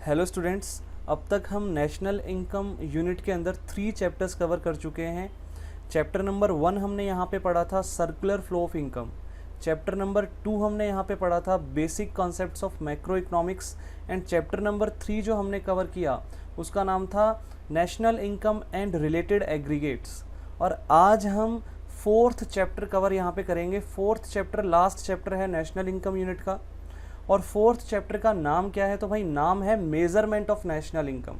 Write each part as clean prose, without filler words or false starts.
Hello students, अब तक हम नेशनल इनकम यूनिट के अंदर 3 चैप्टर्स कवर कर चुके हैं। चैप्टर नंबर 1 हमने यहाँ पे पढ़ा था circular flow of income. Chapter number 2 हमने यहाँ पे पढ़ा था basic concepts of macro economics. And chapter number 3 जो हमने कवर किया उसका नाम था national income and related aggregates. और आज हम 4th चैप्टर कवर यहाँ पे करेंगे। 4th चैप्टर लास्ट चैप्टर है नेशनल इनकम यूनिट का। और 4th चैप्टर का नाम क्या है? तो भाई नाम है measurement of national income.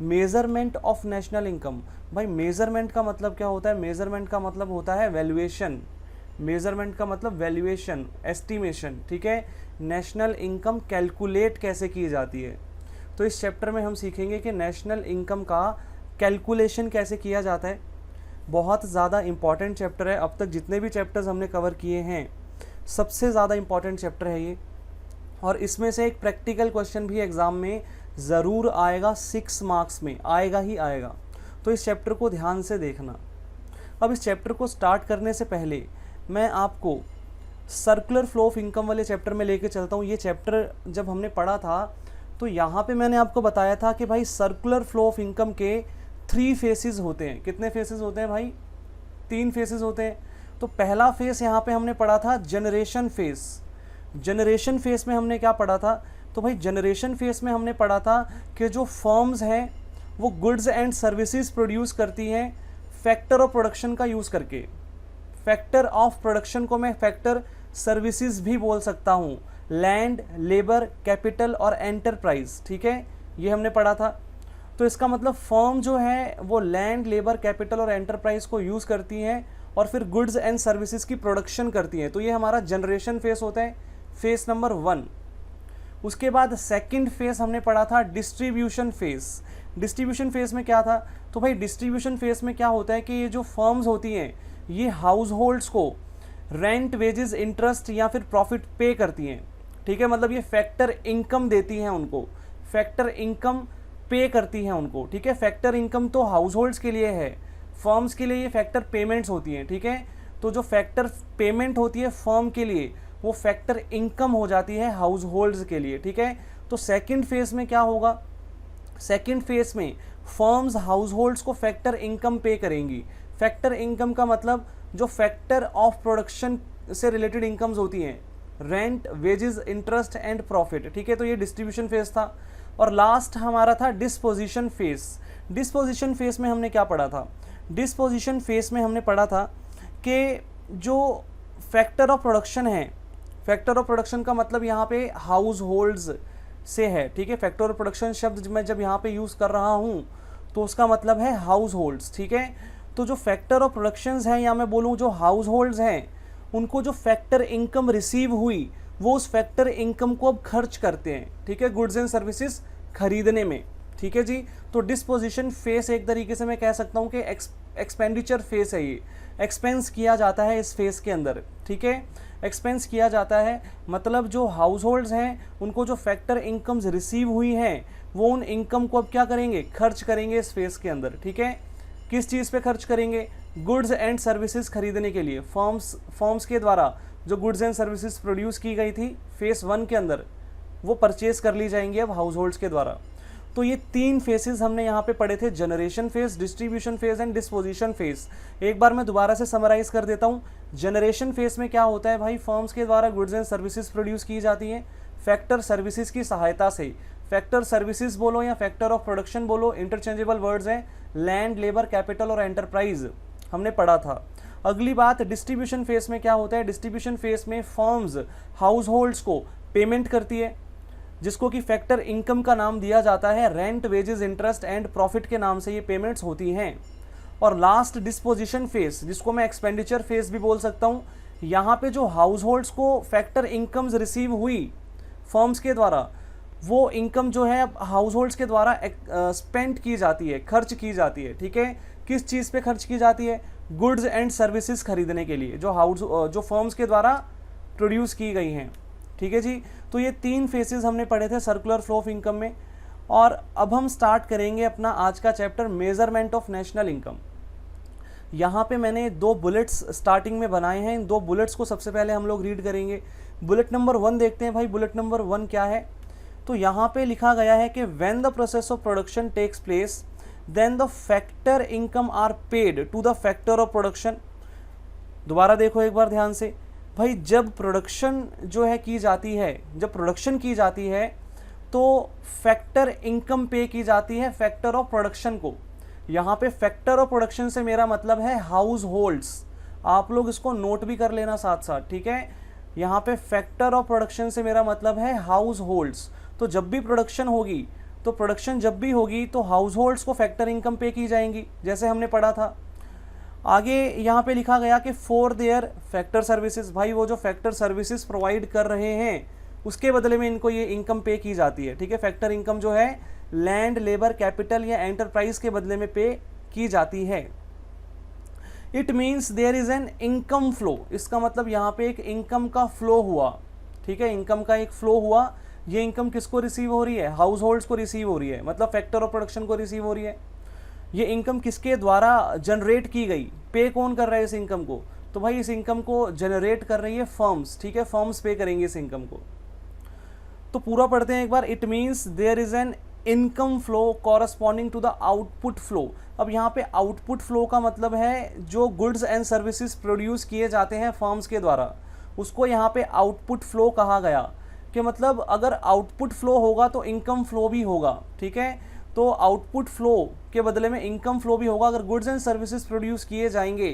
Measurement of national income. भाई मेजरमेंट का मतलब क्या होता है? मेजरमेंट का मतलब होता है वैल्यूएशन। मेजरमेंट का मतलब वैल्यूएशन, एस्टिमेशन। ठीक है, नेशनल इनकम कैलकुलेट कैसे की जाती है। तो इस चैप्टर में हम सीखेंगे कि नेशनल इनकम का कैलकुलेशन कैसे किया जाता है। बहुत ज़्यादा इंपॉर्टेंट चैप्टर है। अब तक जितने भी चैप्टर्स हमने कवर किए हैं सबसे ज़्यादा इंपॉर्टेंट चैप्टर है ये। और इसमें से एक प्रैक्टिकल क्वेश्चन भी एग्ज़ाम में ज़रूर आएगा, 6 मार्क्स में आएगा ही आएगा। तो इस चैप्टर को ध्यान से देखना। अब इस चैप्टर को स्टार्ट करने से पहले मैं आपको सर्कुलर फ्लो ऑफ इनकम वाले चैप्टर में लेके चलता हूँ। ये चैप्टर जब हमने पढ़ा था तो यहाँ पे मैंने आपको बताया था कि भाई सर्कुलर फ्लो ऑफ इनकम के 3 फेसेस होते हैं। कितने फेसेस होते हैं भाई? 3 फेसेस होते हैं। तो पहला फेस यहाँ पे हमने पढ़ा था जनरेशन फेस। जनरेशन फेस में हमने क्या पढ़ा था? तो भाई जनरेशन फेस में हमने पढ़ा था कि जो फर्म्स हैं वो गुड्स एंड सर्विसेज प्रोड्यूस करती हैं फैक्टर ऑफ प्रोडक्शन का यूज़ करके। फैक्टर ऑफ प्रोडक्शन को मैं फैक्टर सर्विसेज भी बोल सकता हूँ। लैंड, लेबर, कैपिटल और एंटरप्राइज। ठीक है, ये हमने पढ़ा था। तो इसका मतलब फर्म जो है वो लैंड, लेबर, कैपिटल और एंटरप्राइज को यूज़ करती हैं और फिर गुड्स एंड सर्विसेज की प्रोडक्शन करती हैं। तो ये हमारा जनरेशन फेस होता है, फेस नंबर 1। उसके बाद सेकंड फेस हमने पढ़ा था डिस्ट्रीब्यूशन फेस। डिस्ट्रीब्यूशन फेस में क्या था? तो भाई डिस्ट्रीब्यूशन फेस में क्या होता है कि ये जो फर्म्स होती हैं ये हाउस होल्ड्स को रेंट, वेजेस, इंटरेस्ट या फिर प्रॉफिट पे करती हैं। ठीक है, मतलब ये फैक्टर इनकम देती हैं उनको, फैक्टर इनकम पे करती हैं उनको। ठीक है, फैक्टर इनकम तो हाउस होल्ड्स के लिए है, फर्म्स के लिए ये फैक्टर पेमेंट्स होती हैं। ठीक है, तो जो फैक्टर पेमेंट होती है फर्म के लिए वो फैक्टर इनकम हो जाती है हाउस होल्ड्स के लिए। ठीक है, तो सेकंड फेज में क्या होगा? सेकंड फेज में फर्म्स हाउस होल्ड्स को फैक्टर इनकम पे करेंगी। फैक्टर इनकम का मतलब जो फैक्टर ऑफ प्रोडक्शन से रिलेटेड इनकम्स होती हैं, rent, wages, interest and profit. ठीक है, तो ये डिस्ट्रीब्यूशन फेज था। और लास्ट हमारा था डिस्पोजिशन फेज। डिस्पोजिशन फेज में हमने क्या पढ़ा था? डिस्पोजिशन फेज में हमने पढ़ा था कि जो फैक्टर ऑफ प्रोडक्शन है, फैक्टर ऑफ प्रोडक्शन का मतलब यहाँ पे हाउस होल्ड्स से है। ठीक है, फैक्टर ऑफ प्रोडक्शन शब्द मैं जब यहाँ पे यूज़ कर रहा हूँ तो उसका मतलब है हाउस होल्ड्स। ठीक है, तो जो फैक्टर ऑफ प्रोडक्शंस हैं या मैं बोलूँ जो हाउस होल्ड्स हैं उनको जो फैक्टर इनकम रिसीव हुई वो उस फैक्टर इनकम को अब खर्च करते हैं। ठीक है, गुड्स एंड सर्विसेज खरीदने में। ठीक है जी, तो डिस्पोजिशन फेस एक तरीके से मैं कह सकता हूँ कि एक्सपेंडिचर फेस है। ये एक्सपेंस किया जाता है इस फेस के अंदर। ठीक है, एक्सपेंस किया जाता है मतलब जो हाउस होल्ड्स हैं उनको जो फैक्टर इनकम्स रिसीव हुई हैं वो उन इनकम को अब क्या करेंगे? खर्च करेंगे इस फेस के अंदर। ठीक है, किस चीज़ पे खर्च करेंगे? गुड्स एंड सर्विसेज खरीदने के लिए। फर्म्स के द्वारा जो गुड्स एंड सर्विसेज प्रोड्यूस की गई थी फेस 1 के अंदर वो परचेज कर ली जाएंगी अब हाउस होल्ड्स के द्वारा। तो ये 3 फेसेस हमने यहाँ पे पढ़े थे, generation phase, distribution phase and disposition phase. एक बार मैं दोबारा से समराइज कर देता हूँ। जनरेशन फेज में क्या होता है भाई? फर्म्स के द्वारा गुड्स एंड सर्विसेज प्रोड्यूस की जाती हैं फैक्टर सर्विसेज की सहायता से। फैक्टर सर्विसेज बोलो या फैक्टर ऑफ प्रोडक्शन बोलो, इंटरचेंजेबल वर्ड्स हैं। लैंड, लेबर, कैपिटल और एंटरप्राइज हमने पढ़ा था। अगली बात डिस्ट्रीब्यूशन फेज में क्या होता है? डिस्ट्रीब्यूशन फेज में फर्म्स हाउस होल्ड्स को पेमेंट करती है जिसको कि फैक्टर इनकम का नाम दिया जाता है। Rent, wages, interest and profit के नाम से ये पेमेंट्स होती हैं। और लास्ट डिस्पोजिशन फेज जिसको मैं एक्सपेंडिचर फेज भी बोल सकता हूँ, यहाँ पे जो हाउस होल्ड्स को फैक्टर इनकम्स रिसीव हुई फर्म्स के द्वारा वो इनकम जो है हाउस होल्ड्स के द्वारा स्पेंड की जाती है, खर्च की जाती है। ठीक है, किस चीज़ पे खर्च की जाती है? गुड्स एंड सर्विसेज खरीदने के लिए जो फर्म्स के द्वारा प्रोड्यूस की गई हैं। ठीक है जी, तो ये 3 फेसेस हमने पढ़े थे सर्कुलर फ्लो ऑफ इनकम में। और अब हम स्टार्ट करेंगे अपना आज का chapter measurement of national income. यहाँ पे मैंने 2 बुलेट्स स्टार्टिंग में बनाए हैं। इन 2 बुलेट्स को सबसे पहले हम लोग रीड करेंगे। बुलेट नंबर 1 देखते हैं भाई। बुलेट नंबर 1 क्या है? तो यहाँ पे लिखा गया है कि when the process of production takes place then the factor income are paid to the factor of production. दोबारा देखो एक बार ध्यान से भाई, जब प्रोडक्शन जो है की जाती है, जब प्रोडक्शन की जाती है तो फैक्टर इनकम पे की जाती है फैक्टर ऑफ प्रोडक्शन को। यहाँ पे फैक्टर ऑफ प्रोडक्शन से मेरा मतलब है हाउस होल्ड्स, आप लोग इसको नोट भी कर लेना साथ साथ, ठीक है। यहाँ पे फैक्टर ऑफ प्रोडक्शन से मेरा मतलब है हाउस होल्ड्स। तो जब भी प्रोडक्शन होगी, तो प्रोडक्शन जब भी होगी तो हाउस होल्ड्स को फैक्टर इनकम पे की जाएंगी, जैसे हमने पढ़ा था। आगे यहाँ पे लिखा गया कि फॉर देयर फैक्टर सर्विसेज, भाई वो जो फैक्टर सर्विसेज प्रोवाइड कर रहे हैं उसके बदले में इनको ये इनकम पे की जाती है, ठीक है। फैक्टर इनकम जो है लैंड, लेबर, कैपिटल या एंटरप्राइज के बदले में पे की जाती है। It means there is an income flow, इसका मतलब यहाँ पे एक इनकम का फ्लो हुआ, ठीक है। इनकम का एक फ्लो हुआ, ये इनकम किसको रिसीव हो रही है? हाउस होल्ड्स को रिसीव हो रही है, मतलब फैक्टर ऑफ प्रोडक्शन को रिसीव हो रही है। ये इनकम किसके द्वारा जनरेट की गई? पे कौन कर रहा है इस इनकम को? तो भाई इस इनकम को जनरेट कर रही है फर्म्स, ठीक है। फर्म्स पे करेंगे इस इनकम को। तो पूरा पढ़ते हैं एक बार। It means there is an income flow corresponding to the output flow. अब यहाँ पे आउटपुट फ्लो का मतलब है जो गुड्स एंड सर्विसेज प्रोड्यूस किए जाते हैं फर्म्स के द्वारा, उसको यहाँ पे आउटपुट फ्लो कहा गया। कि मतलब अगर आउटपुट फ्लो होगा तो इनकम फ्लो भी होगा, ठीक है। तो आउटपुट फ्लो के बदले में इनकम फ्लो भी होगा। अगर गुड्स एंड सर्विसेज प्रोड्यूस किए जाएंगे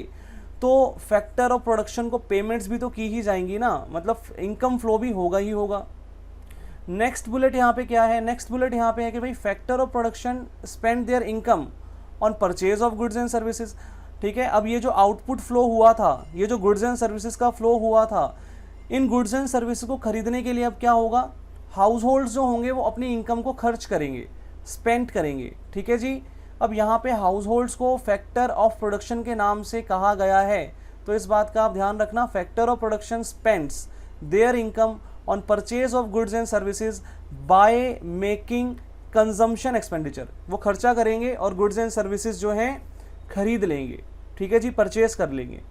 तो फैक्टर ऑफ प्रोडक्शन को पेमेंट्स भी तो की ही जाएंगी ना, मतलब इनकम फ्लो भी होगा ही होगा। नेक्स्ट बुलेट यहाँ पे क्या है? नेक्स्ट बुलेट यहाँ पे है कि भाई factor of production spend there income on purchase of goods and services, ठीक है। अब ये जो आउटपुट फ्लो हुआ था, ये जो गुड्स एंड सर्विसेज का फ्लो हुआ था, इन गुड्स एंड सर्विसेज को खरीदने के लिए अब क्या होगा? हाउस होल्ड्स जो होंगे वो अपनी इनकम को खर्च करेंगे, स्पेंड करेंगे, ठीक है जी। अब यहाँ पे हाउस होल्ड्स को फैक्टर ऑफ प्रोडक्शन के नाम से कहा गया है, तो इस बात का आप ध्यान रखना। Factor of production spends there income on purchase of goods and services by making consumption expenditure, वो खर्चा करेंगे और गुड्स एंड सर्विसेज जो हैं खरीद लेंगे, ठीक है जी, परचेज कर लेंगे।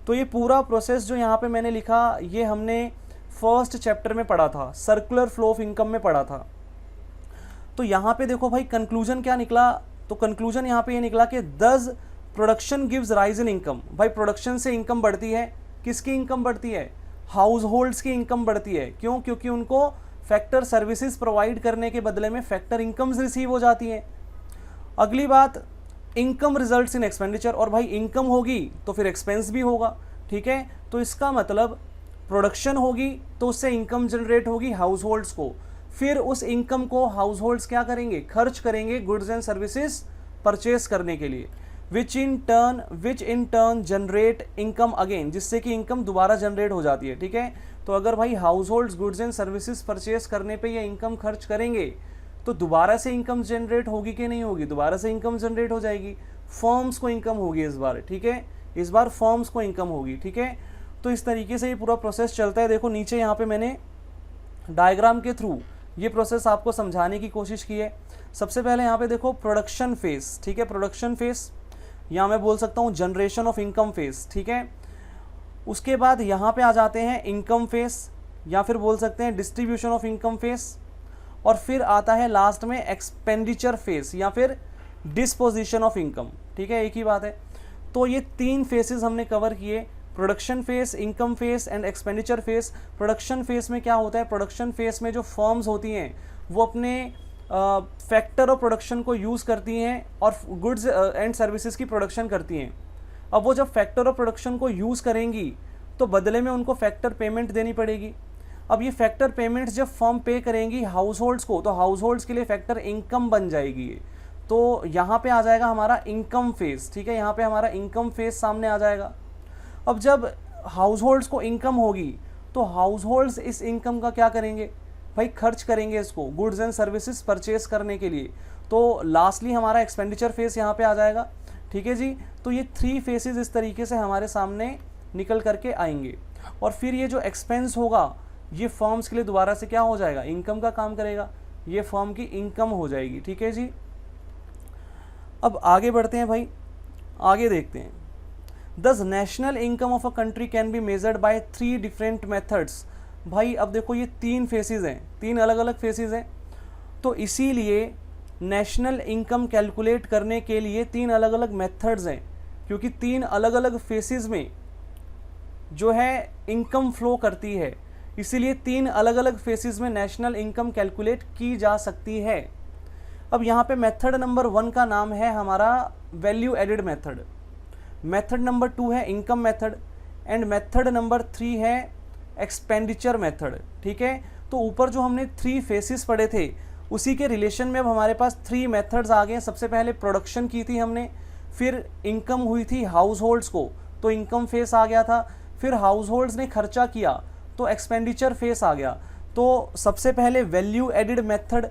तो ये पूरा प्रोसेस जो यहाँ पे मैंने लिखा, ये हमने फर्स्ट चैप्टर में पढ़ा था, सर्कुलर फ्लो ऑफ इनकम में पढ़ा था। तो यहाँ पे देखो भाई कंक्लूजन क्या निकला? तो कंक्लूजन यहाँ पे ये निकला कि दस production gives rise in income. भाई प्रोडक्शन से इनकम बढ़ती है, किसकी इनकम बढ़ती है? हाउस होल्ड्स की इनकम बढ़ती है। क्यों? क्योंकि उनको फैक्टर सर्विसेज प्रोवाइड करने के बदले में फैक्टर इनकम्स रिसीव हो जाती हैं। अगली बात, इनकम रिजल्ट्स इन एक्सपेंडिचर, और भाई इनकम होगी तो फिर एक्सपेंस भी होगा, ठीक है। तो इसका मतलब प्रोडक्शन होगी तो उससे इनकम जनरेट होगी हाउस होल्ड्स को, फिर उस इनकम को हाउस होल्ड्स क्या करेंगे? खर्च करेंगे गुड्स एंड सर्विसेज परचेज करने के लिए, which in turn generate income again, जिससे कि इनकम दोबारा जनरेट हो जाती है, ठीक है। तो अगर भाई house holds goods and services purchase करने पे ये इनकम खर्च करेंगे तो दोबारा से इनकम जनरेट होगी कि नहीं होगी? दोबारा से इनकम जनरेट हो जाएगी, फर्म्स को इनकम होगी इस बार, ठीक है। इस बार फर्म्स को इनकम होगी, ठीक है। तो इस तरीके से ये पूरा प्रोसेस चलता है। देखो नीचे यहाँ पे मैंने डायग्राम के थ्रू ये प्रोसेस आपको समझाने की कोशिश की है। सबसे पहले यहाँ पे देखो प्रोडक्शन फेस, ठीक है। प्रोडक्शन फेस, यहाँ मैं बोल सकता हूँ जनरेशन ऑफ इनकम फेस, ठीक है। उसके बाद यहाँ पे आ जाते हैं इनकम फेस, या फिर बोल सकते हैं डिस्ट्रीब्यूशन ऑफ इनकम फेस, और फिर आता है लास्ट में एक्सपेंडिचर फेस या फिर डिस्पोजिशन ऑफ इनकम, ठीक है, एक ही बात है। तो ये तीन फेसेस हमने कवर किए, production face, income face and expenditure face. Production face में क्या होता है? प्रोडक्शन फेस में जो फर्म्स होती हैं वो अपने फैक्टर ऑफ प्रोडक्शन को यूज़ करती हैं और गुड्स एंड सर्विसेज की प्रोडक्शन करती हैं। अब वो जब फैक्टर ऑफ प्रोडक्शन को यूज़ करेंगी तो बदले में उनको फैक्टर पेमेंट देनी पड़ेगी। अब ये फैक्टर पेमेंट्स जब फर्म पे करेंगी हाउस होल्ड्स को, तो हाउस होल्ड्स के लिए फैक्टर इनकम बन जाएगी। तो यहाँ पे आ जाएगा हमारा इनकम फेस, ठीक है। यहाँ पे हमारा इनकम फेस सामने आ जाएगा। अब जब हाउस होल्ड्स को इनकम होगी तो हाउस होल्ड्स इस इनकम का क्या करेंगे? भाई खर्च करेंगे इसको गुड्स एंड सर्विसेज परचेज करने के लिए। तो लास्टली हमारा एक्सपेंडिचर फेस यहाँ पे आ जाएगा, ठीक है जी। तो ये थ्री फेसेस इस तरीके से हमारे सामने निकल करके आएंगे, और फिर ये जो एक्सपेंस होगा ये फर्म्स के लिए दोबारा से क्या हो जाएगा? इनकम का काम करेगा, ये फर्म की इनकम हो जाएगी, ठीक है जी। अब आगे बढ़ते हैं भाई, आगे देखते हैं। दस national income of a country can be measured by 3 different methods. भाई अब देखो ये तीन फेसेस हैं, तीन अलग अलग फेसेस हैं। तो इसीलिए नेशनल इनकम कैलकुलेट करने के लिए 3 अलग अलग मेथड्स हैं, क्योंकि 3 अलग अलग फेसेस में जो है इनकम फ्लो करती है, इसीलिए 3 अलग अलग फेसेस में नेशनल इनकम कैलकुलेट की जा सकती है। अब यहाँ पे मेथड नंबर 1 का नाम है हमारा value added method, method number 2 है income method, and method number 3 है एक्सपेंडिचर मेथड। ठीक है, तो ऊपर जो हमने 3 फेसेस पढ़े थे उसी के रिलेशन में अब हमारे पास 3 मेथड्स आ गए। सबसे पहले प्रोडक्शन की थी हमने, फिर इनकम हुई थी हाउस होल्ड्स को, तो इनकम फेस आ गया था, फिर हाउस होल्ड्स ने खर्चा किया तो एक्सपेंडिचर फेस आ गया। तो सबसे पहले वैल्यू एडिड मेथड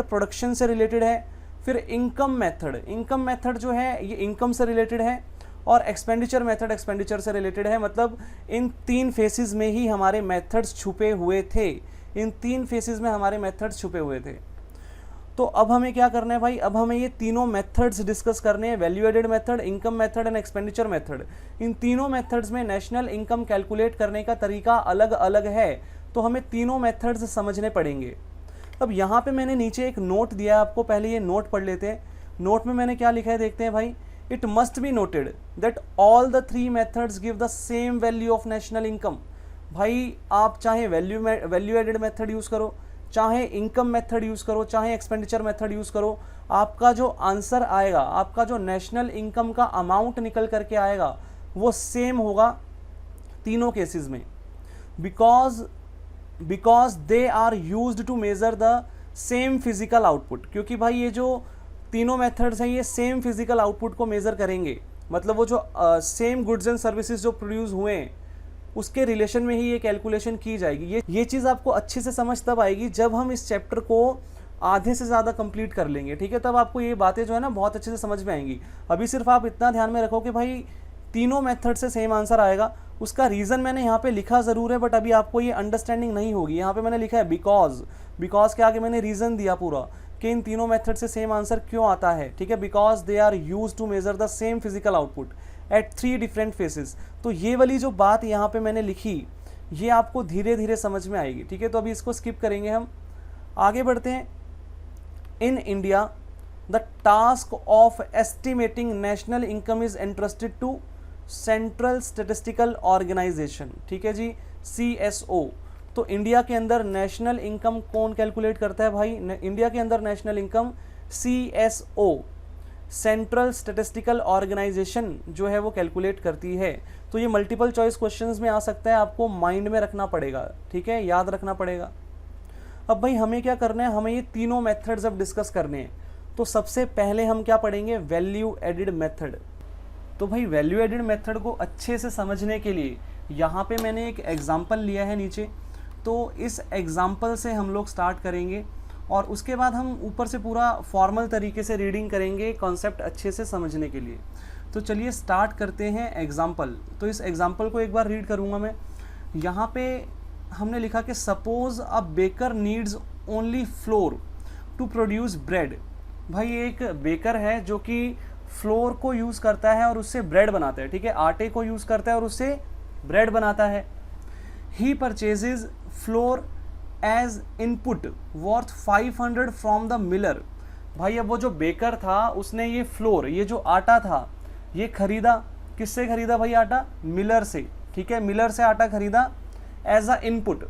प्रोडक्शन से रिलेटेड है, फिर इनकम मेथड जो है ये इनकम से रिलेटेड है, और एक्सपेंडिचर मेथड एक्सपेंडिचर से रिलेटेड है। मतलब इन 3 फेसेस में ही हमारे मेथड्स छुपे हुए थे, इन 3 फेसेस में हमारे मेथड्स छुपे हुए थे। तो अब हमें क्या करना है भाई, अब हमें ये तीनों मेथड्स डिस्कस करने हैं, value added method, income method and expenditure method. इन तीनों मेथड्स में नेशनल इनकम कैलकुलेट करने का तरीका अलग अलग है, तो हमें तीनों मेथड्स समझने पड़ेंगे। अब यहाँ पे मैंने नीचे एक नोट दिया है आपको, पहले ये नोट पढ़ लेते हैं। नोट में मैंने क्या लिखा है देखते हैं भाई। It must be noted that all the 3 methods give the same value of national income. भाई आप चाहे वैल्यू एडेड मेथड यूज़ करो, चाहे इनकम मेथड यूज़ करो, चाहे एक्सपेंडिचर मेथड यूज़ करो, आपका जो आंसर आएगा, आपका जो नेशनल इनकम का अमाउंट निकल करके आएगा वो सेम होगा तीनों केसेस में, because they are used to measure the same physical output. क्योंकि भाई ये जो तीनों मेथड्स हैं ये सेम फिजिकल आउटपुट को मेज़र करेंगे, मतलब वो जो सेम गुड्स एंड सर्विसेज जो प्रोड्यूस हुए हैं उसके रिलेशन में ही ये कैलकुलेशन की जाएगी। ये चीज़ आपको अच्छे से समझ तब आएगी जब हम इस चैप्टर को आधे से ज़्यादा कंप्लीट कर लेंगे। ठीक है, तब आपको ये बातें जो है ना बहुत अच्छे से समझ में आएंगी। अभी सिर्फ आप इतना ध्यान में रखो कि भाई तीनों मेथड से सेम आंसर आएगा। उसका रीज़न मैंने यहाँ पे लिखा ज़रूर है, बट अभी आपको ये अंडरस्टैंडिंग नहीं होगी। यहाँ पे मैंने लिखा है बिकॉज के आगे मैंने रीज़न दिया पूरा कि इन तीनों मेथड से सेम आंसर क्यों आता है। ठीक है, because they are use to measure the same physical output at 3 different phases. तो ये वाली जो बात यहाँ पे मैंने लिखी ये आपको धीरे धीरे समझ में आएगी। ठीक है, तो अभी इसको स्किप करेंगे, हम आगे बढ़ते हैं। In India the task of estimating national income is entrusted to central statistical organisation. ठीक है जी, CSO। तो इंडिया के अंदर नेशनल इनकम कौन कैलकुलेट करता है भाई? इंडिया के अंदर national income CSO, central statistical organisation जो है वो कैलकुलेट करती है। तो ये मल्टीपल चॉइस क्वेश्चंस में आ सकता है, आपको माइंड में रखना पड़ेगा। ठीक है, याद रखना पड़ेगा। अब भाई हमें क्या करना है, हमें ये तीनों मेथड्स अब डिस्कस करने हैं। तो सबसे पहले हम क्या पढ़ेंगे, वैल्यू एडिड मेथड। तो भाई वैल्यू एडिड मेथड को अच्छे से समझने के लिए यहाँ पे मैंने एक एग्जाम्पल लिया है नीचे, तो इस एग्जाम्पल से हम लोग स्टार्ट करेंगे और उसके बाद हम ऊपर से पूरा फॉर्मल तरीके से रीडिंग करेंगे कॉन्सेप्ट अच्छे से समझने के लिए। तो चलिए स्टार्ट करते हैं एग्जाम्पल। तो इस एग्जाम्पल को एक बार रीड करूँगा मैं। यहाँ पे हमने लिखा कि suppose a baker needs only flour to produce bread. भाई एक बेकर है जो कि फ्लोर को यूज़ करता है और उससे ब्रेड बनाता है। ठीक है, आटे को यूज़ करता है और उससे ब्रेड बनाता है। He purchases flour as input worth 500 from the miller. भाई अब वो जो बेकर था उसने ये फ्लोर, ये जो आटा था, ये खरीदा। किससे खरीदा भाई आटा? मिलर से। ठीक है, मिलर से आटा खरीदा एज अ इनपुट।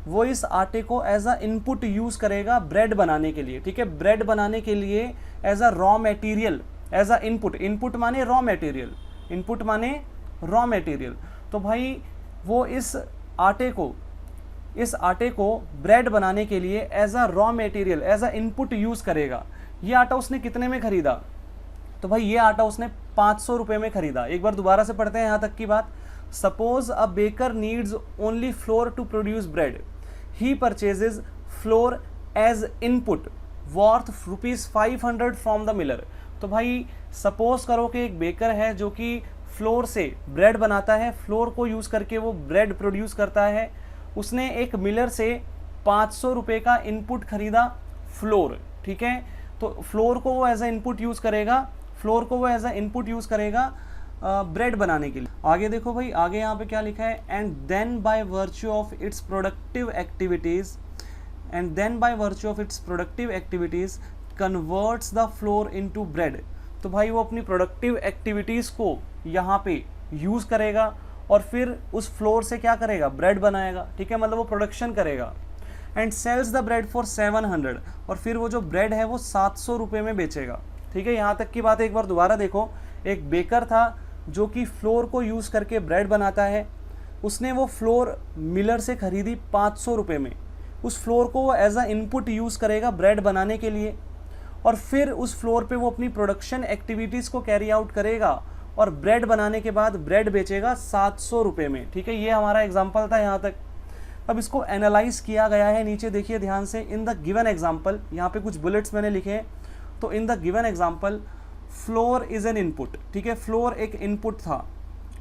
वो इस आटे को एज अ इनपुट यूज़ करेगा ब्रेड बनाने के लिए। ठीक है, ब्रेड बनाने के लिए as a raw material, as a input. Input माने रॉ मटेरियल, इनपुट माने रॉ मटेरियल। तो भाई वो इस आटे को ब्रेड बनाने के लिए as a raw material, as a input use करेगा। ये आटा उसने कितने में खरीदा? तो भाई ये आटा उसने 500 रुपये में खरीदा। एक बार दोबारा से पढ़ते हैं यहाँ तक की बात। Suppose a baker needs only flour to produce bread. He purchases flour as input worth ₹500 from the miller. तो भाई सपोज करो कि एक बेकर है जो कि फ्लोर से ब्रेड बनाता है, फ्लोर को यूज़ करके वो ब्रेड प्रोड्यूस करता है। उसने एक मिलर से 500 रुपये का इनपुट खरीदा फ्लोर। ठीक है, तो फ्लोर को वो एज अ इनपुट यूज़ करेगा, ब्रेड बनाने के लिए। आगे देखो भाई, आगे यहाँ पे क्या लिखा है, and then by virtue of its productive activities and then by virtue of its productive activities converts the flour into bread। तो भाई वो अपनी प्रोडक्टिव एक्टिविटीज़ को यहाँ पे यूज़ करेगा और फिर उस फ्लोर से क्या करेगा, ब्रेड बनाएगा, ठीक है, मतलब वो प्रोडक्शन करेगा। And sells the bread for 700, और फिर वो जो ब्रेड है वो 700 रुपये में बेचेगा, ठीक है। यहाँ तक की बात एक बार दोबारा देखो, एक बेकर था जो कि फ्लोर को यूज़ करके ब्रेड बनाता है, उसने वो फ्लोर मिलर से ख़रीदी 500 रुपये में। उस फ्लोर को वो एज अ इनपुट यूज़ करेगा ब्रेड बनाने के लिए, और फिर उस फ्लोर पे वो अपनी प्रोडक्शन एक्टिविटीज़ को कैरी आउट करेगा और ब्रेड बनाने के बाद ब्रेड बेचेगा 700 रुपये में, ठीक है। ये हमारा एग्जाम्पल था यहाँ तक। अब इसको एनालाइज किया गया है, नीचे देखिए ध्यान से। इन द गिवन एग्जाम्पल, यहाँ पे कुछ बुलेट्स मैंने लिखे हैं, तो in the given example floor is an input, ठीक है। फ्लोर एक इनपुट था,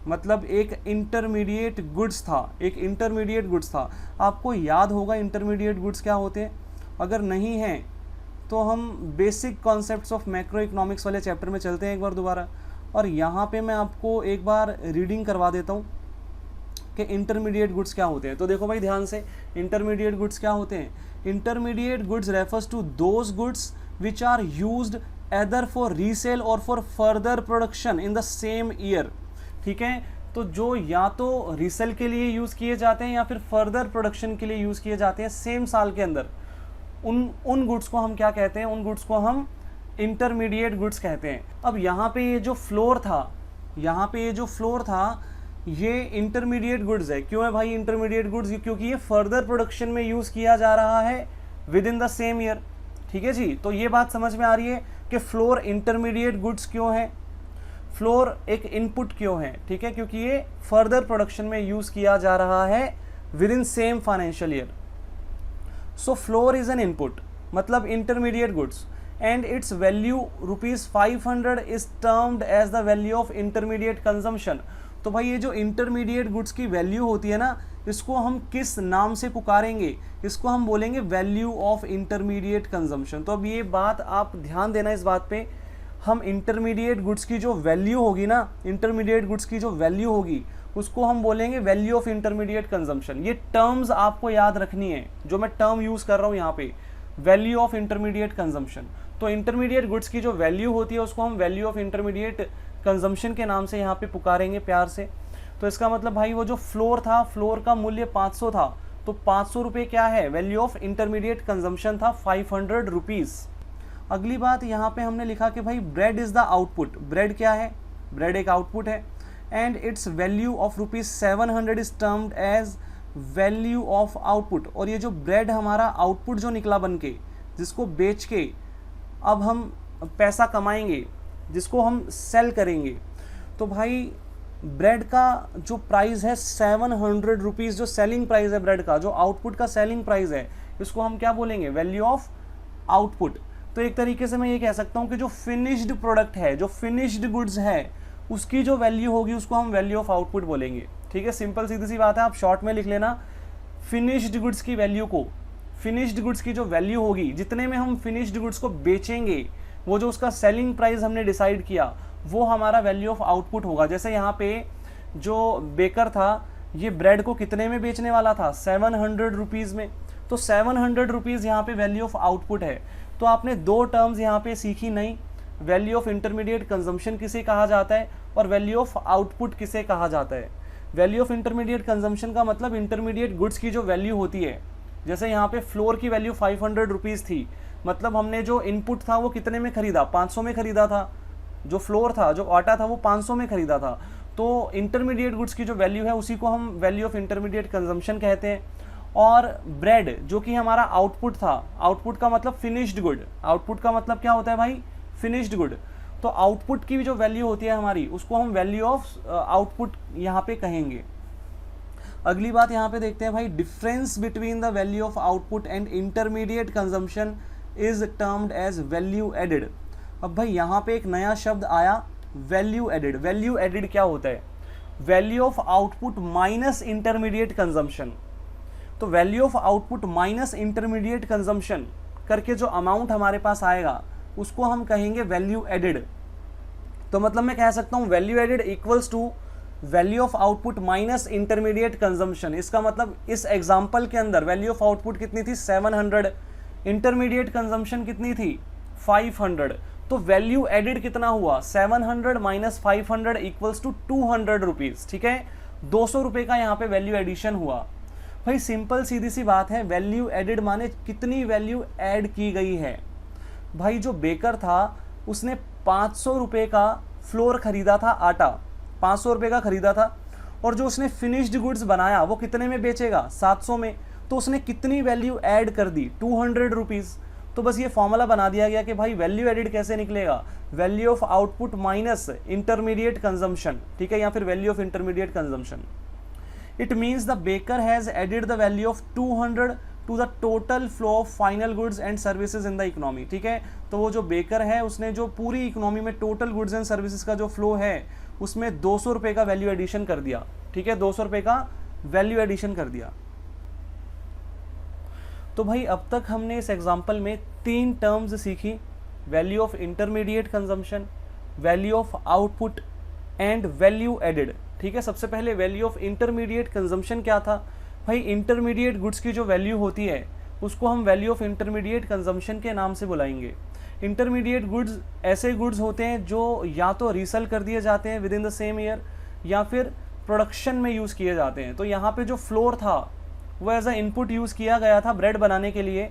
मतलब एक इंटरमीडिएट गुड्स था, एक इंटरमीडिएट गुड्स था। आपको याद होगा इंटरमीडिएट गुड्स क्या होते हैं, अगर नहीं है तो हम basic concepts of macro economics वाले चैप्टर में चलते हैं एक बार दोबारा, और यहाँ पे मैं आपको एक बार रीडिंग करवा देता हूँ कि इंटरमीडिएट गुड्स क्या होते हैं। तो देखो भाई ध्यान से, इंटरमीडिएट गुड्स क्या होते हैं। Intermediate goods refers to those goods which are used either for resale और for further production in the same year, ठीक है। तो जो या तो रीसेल के लिए यूज़ किए जाते हैं या फिर फर्दर प्रोडक्शन के लिए यूज़ किए जाते हैं सेम साल के अंदर, उन गुड्स को हम क्या कहते हैं, उन गुड्स को हम इंटरमीडिएट गुड्स कहते हैं। अब यहाँ पे ये जो फ्लोर था, यहाँ पे ये जो फ्लोर था, ये इंटरमीडिएट गुड्स है। क्यों है भाई इंटरमीडिएट गुड्स, क्योंकि ये फर्दर प्रोडक्शन में यूज़ किया जा रहा है with in the same year, ठीक है जी। तो ये बात समझ में आ रही है कि फ्लोर इंटरमीडिएट गुड्स क्यों है, फ्लोर एक इनपुट क्यों है, ठीक है, क्योंकि ये फर्दर प्रोडक्शन में यूज़ किया जा रहा है within same financial year. So flour is an input, मतलब intermediate goods, and its value ₹500 is termed as the value of intermediate consumption. तो भाई ये जो इंटरमीडिएट गुड्स की वैल्यू होती है ना, इसको हम किस नाम से पुकारेंगे, इसको हम बोलेंगे वैल्यू ऑफ इंटरमीडिएट कंजम्पशन। तो अब ये बात आप ध्यान देना इस बात पे, हम इंटरमीडिएट गुड्स की जो वैल्यू होगी ना, इंटरमीडिएट गुड्स की जो वैल्यू होगी उसको हम बोलेंगे वैल्यू ऑफ इंटरमीडिएट कंजम्पशन। ये टर्म्स आपको याद रखनी है, जो मैं टर्म यूज़ कर रहा हूँ यहाँ पे, वैल्यू ऑफ इंटरमीडिएट कंजम्पशन। तो इंटरमीडिएट गुड्स की जो वैल्यू होती है उसको हम वैल्यू ऑफ इंटरमीडिएट कंजम्पशन के नाम से यहाँ पे पुकारेंगे प्यार से। तो इसका मतलब भाई वो जो फ्लोर था, फ्लोर का मूल्य 500 था, तो 500 रुपये क्या है, वैल्यू ऑफ इंटरमीडिएट कंजम्पशन था 500 रुपीज़। अगली बात यहाँ पे हमने लिखा कि भाई bread is the output. Bread क्या है, ब्रेड एक आउटपुट है, and its value of ₹700 is termed as value of output. और ये जो ब्रेड हमारा आउटपुट जो निकला बन के, जिसको बेच के अब हम पैसा कमाएंगे, जिसको हम सेल करेंगे, तो भाई ब्रेड का जो प्राइस है 700 रुपीज़, जो सेलिंग प्राइस है ब्रेड का, जो आउटपुट का सेलिंग प्राइस है, इसको हम क्या बोलेंगे, वैल्यू ऑफ आउटपुट। तो एक तरीके से मैं ये कह सकता हूँ कि जो फिनिश्ड प्रोडक्ट है, जो फिनिश्ड गुड्स है, उसकी जो वैल्यू होगी उसको हम वैल्यू ऑफ आउटपुट बोलेंगे, ठीक है। सिंपल सीधी सी बात है, आप शॉर्ट में लिख लेना, फिनिश्ड गुड्स की वैल्यू को, फिनिश्ड गुड्स की जो वैल्यू होगी, जितने में हम फिनिश्ड गुड्स को बेचेंगे, वो जो उसका सेलिंग प्राइस हमने डिसाइड किया, वो हमारा वैल्यू ऑफ आउटपुट होगा। जैसे यहाँ पे जो बेकर था, ये ब्रेड को कितने में बेचने वाला था, 700 रुपीज़ में, तो 700 रुपीज़ यहाँ पे वैल्यू ऑफ आउटपुट है। तो आपने दो टर्म्स यहाँ पे सीखी नहीं, वैल्यू ऑफ इंटरमीडिएट कंजम्पशन किसे कहा जाता है और वैल्यू ऑफ आउटपुट किसे कहा जाता है। वैल्यू ऑफ इंटरमीडिएट कंजम्पशन का मतलब इंटरमीडिएट गुड्स की जो वैल्यू होती है, जैसे यहाँ पे फ्लोर की वैल्यू 500 रुपीज़ थी, मतलब हमने जो इनपुट था वो कितने में खरीदा, 500 में खरीदा था। जो फ्लोर था, जो आटा था, वो 500 में खरीदा था। तो इंटरमीडिएट गुड्स की जो वैल्यू है उसी को हम वैल्यू ऑफ इंटरमीडिएट कंजम्पशन कहते हैं। और ब्रेड जो कि हमारा आउटपुट था, आउटपुट का मतलब फिनिश्ड गुड, आउटपुट का मतलब क्या होता है भाई, फिनिश्ड गुड। तो आउटपुट की जो वैल्यू होती है हमारी, उसको हम वैल्यू ऑफ आउटपुट यहाँ पे कहेंगे। अगली बात यहाँ पे देखते हैं भाई, difference between the value of output and intermediate consumption is termed as value added. अब भाई यहाँ पे एक नया शब्द आया, वैल्यू एडेड। वैल्यू एडेड क्या होता है, value of output minus intermediate consumption. तो value of output minus intermediate consumption करके जो अमाउंट हमारे पास आएगा उसको हम कहेंगे वैल्यू एडेड। तो मतलब मैं कह सकता हूँ value added equals to value of output minus intermediate consumption. इसका मतलब इस एग्जांपल के अंदर वैल्यू ऑफ आउटपुट कितनी थी 700, इंटरमीडिएट कंजम्पशन कितनी थी 500, तो वैल्यू एडिड कितना हुआ 700 माइनस 500 इक्वल्स टू 200 रुपीज। ठीक है, 200 रुपये का यहाँ पे वैल्यू एडिशन हुआ। भाई सिंपल सीधी सी बात है, वैल्यू एडिड माने कितनी वैल्यू ऐड की गई है। भाई जो बेकर था उसने 500 रुपये का फ्लोर खरीदा था, आटा 500 रुपये का खरीदा था, और जो उसने फिनिश्ड गुड्स बनाया वो कितने में बेचेगा 700 में, तो उसने कितनी वैल्यू ऐड कर दी 200 रुपीज़। तो बस ये फॉर्मूला बना दिया गया कि भाई वैल्यू एडिड कैसे निकलेगा, value of output minus intermediate consumption. ठीक है, या फिर value of intermediate consumption. It means the baker has added the value of 200 to the total flow of final goods and services in the economy. ठीक है, तो वो जो baker है उसने जो पूरी इकोनॉमी में टोटल गुड्स एंड सर्विसेज का जो फ्लो है उसमें 200 रुपये का वैल्यू एडिशन कर दिया। ठीक है, 200 रुपये का वैल्यू एडिशन कर दिया। तो भाई अब तक हमने इस एग्जाम्पल में 3 टर्म्स सीखी, value of intermediate consumption, value of output and value added. ठीक है, सबसे पहले वैल्यू ऑफ इंटरमीडिएट कंजम्पशन क्या था। भाई इंटरमीडिएट गुड्स की जो वैल्यू होती है उसको हम वैल्यू ऑफ इंटरमीडिएट कंजम्पशन के नाम से बुलाएंगे। इंटरमीडिएट गुड्स ऐसे गुड्स होते हैं जो या तो रीसेल कर दिए जाते हैं with in the same year या फिर प्रोडक्शन में यूज़ किए जाते हैं। तो यहाँ पे जो फ्लोर था वो एज अ इनपुट यूज़ किया गया था ब्रेड बनाने के लिए,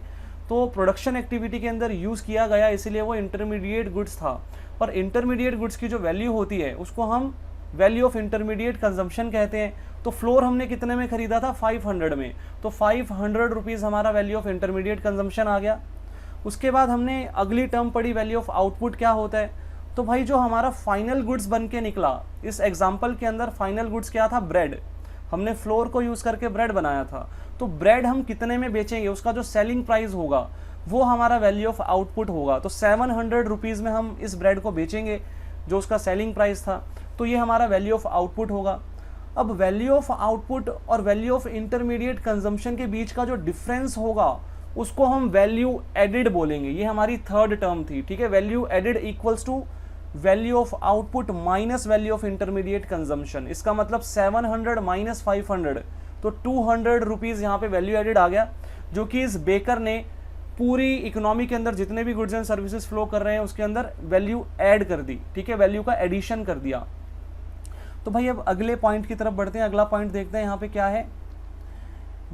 तो प्रोडक्शन एक्टिविटी के अंदर यूज़ किया गया, इसीलिए वो इंटरमीडिएट गुड्स था। और इंटरमीडिएट गुड्स की जो वैल्यू होती है उसको हम वैल्यू ऑफ इंटरमीडिएट कंजम्पशन कहते हैं। तो फ्लोर हमने कितने में खरीदा था 500 में, तो 500 रुपीज़ हमारा वैल्यू ऑफ इंटरमीडिएट कंजम्पशन आ गया। उसके बाद हमने अगली टर्म पढ़ी वैल्यू ऑफ आउटपुट क्या होता है। तो भाई जो हमारा फाइनल गुड्स बन के निकला, इस एग्जाम्पल के अंदर फाइनल गुड्स क्या था ब्रेड, हमने फ्लोर को यूज़ करके ब्रेड बनाया था, तो ब्रेड हम कितने में बेचेंगे उसका जो सेलिंग प्राइस होगा वो हमारा वैल्यू ऑफ आउटपुट होगा। तो 700 रुपीज़ में हम इस ब्रेड को बेचेंगे जो उसका सेलिंग प्राइस था, तो ये हमारा वैल्यू ऑफ आउटपुट होगा। अब वैल्यू ऑफ आउटपुट और वैल्यू ऑफ इंटरमीडिएट कंजम्पशन के बीच का जो डिफरेंस होगा उसको हम वैल्यू एडिड बोलेंगे। ये हमारी थर्ड टर्म थी। ठीक है, value added equals to value of output minus value of intermediate consumption. इसका मतलब 700 माइनस 500, तो 200 रुपीज़ यहाँ पे वैल्यू एडिड आ गया, जो कि इस बेकर ने पूरी इकोनॉमी के अंदर जितने भी गुड्स एंड सर्विसेज फ्लो कर रहे हैं उसके अंदर वैल्यू ऐड कर दी। ठीक है, वैल्यू का एडिशन कर दिया। तो भाई अब अगले पॉइंट की तरफ बढ़ते हैं। अगला पॉइंट देखते हैं यहाँ पे क्या है,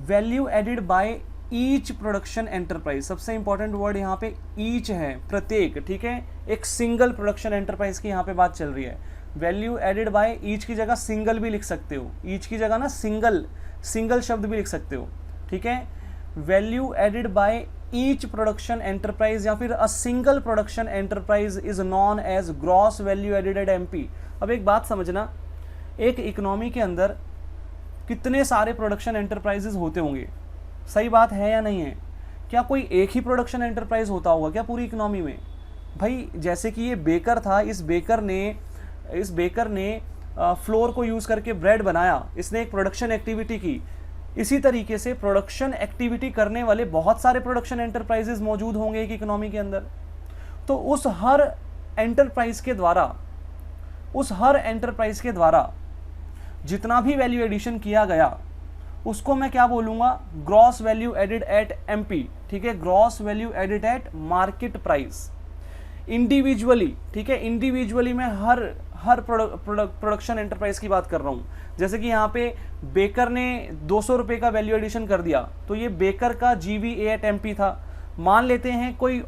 value added by each production enterprise. सबसे इंपॉर्टेंट वर्ड यहाँ पे ईच है, प्रत्येक। ठीक है, एक सिंगल प्रोडक्शन एंटरप्राइज की यहाँ पे बात चल रही है। वैल्यू एडिड बाय ईच की जगह सिंगल भी लिख सकते हो, ईच की जगह ना सिंगल शब्द भी लिख सकते हो। ठीक है, value added by each production enterprise या फिर a single production enterprise is known as gross value added at MP. अब एक बात समझना, एक इकोनॉमी के अंदर कितने सारे प्रोडक्शन एंटरप्राइजेज होते होंगे, सही बात है या नहीं है। क्या कोई एक ही प्रोडक्शन एंटरप्राइज होता होगा क्या पूरी इकोनॉमी में। भाई जैसे कि ये बेकर था, इस बेकर ने फ्लोर को यूज़ करके ब्रेड बनाया, इसने एक प्रोडक्शन एक्टिविटी की। इसी तरीके से प्रोडक्शन एक्टिविटी करने वाले बहुत सारे प्रोडक्शन एंटरप्राइजेज मौजूद होंगे एक इकोनॉमी के अंदर। तो उस हर एंटरप्राइज के द्वारा जितना भी वैल्यू एडिशन किया गया उसको मैं क्या बोलूँगा, gross value added at MP. ठीक है, gross value added at market price. Individually, ठीक है, इंडिविजुअली मैं हर प्रोडक्शन एंटरप्राइज की बात कर रहा हूँ। जैसे कि यहाँ पे बेकर ने 200 रुपये का वैल्यू एडिशन कर दिया, तो ये बेकर का GVA एट एमपी था। मान लेते हैं कोई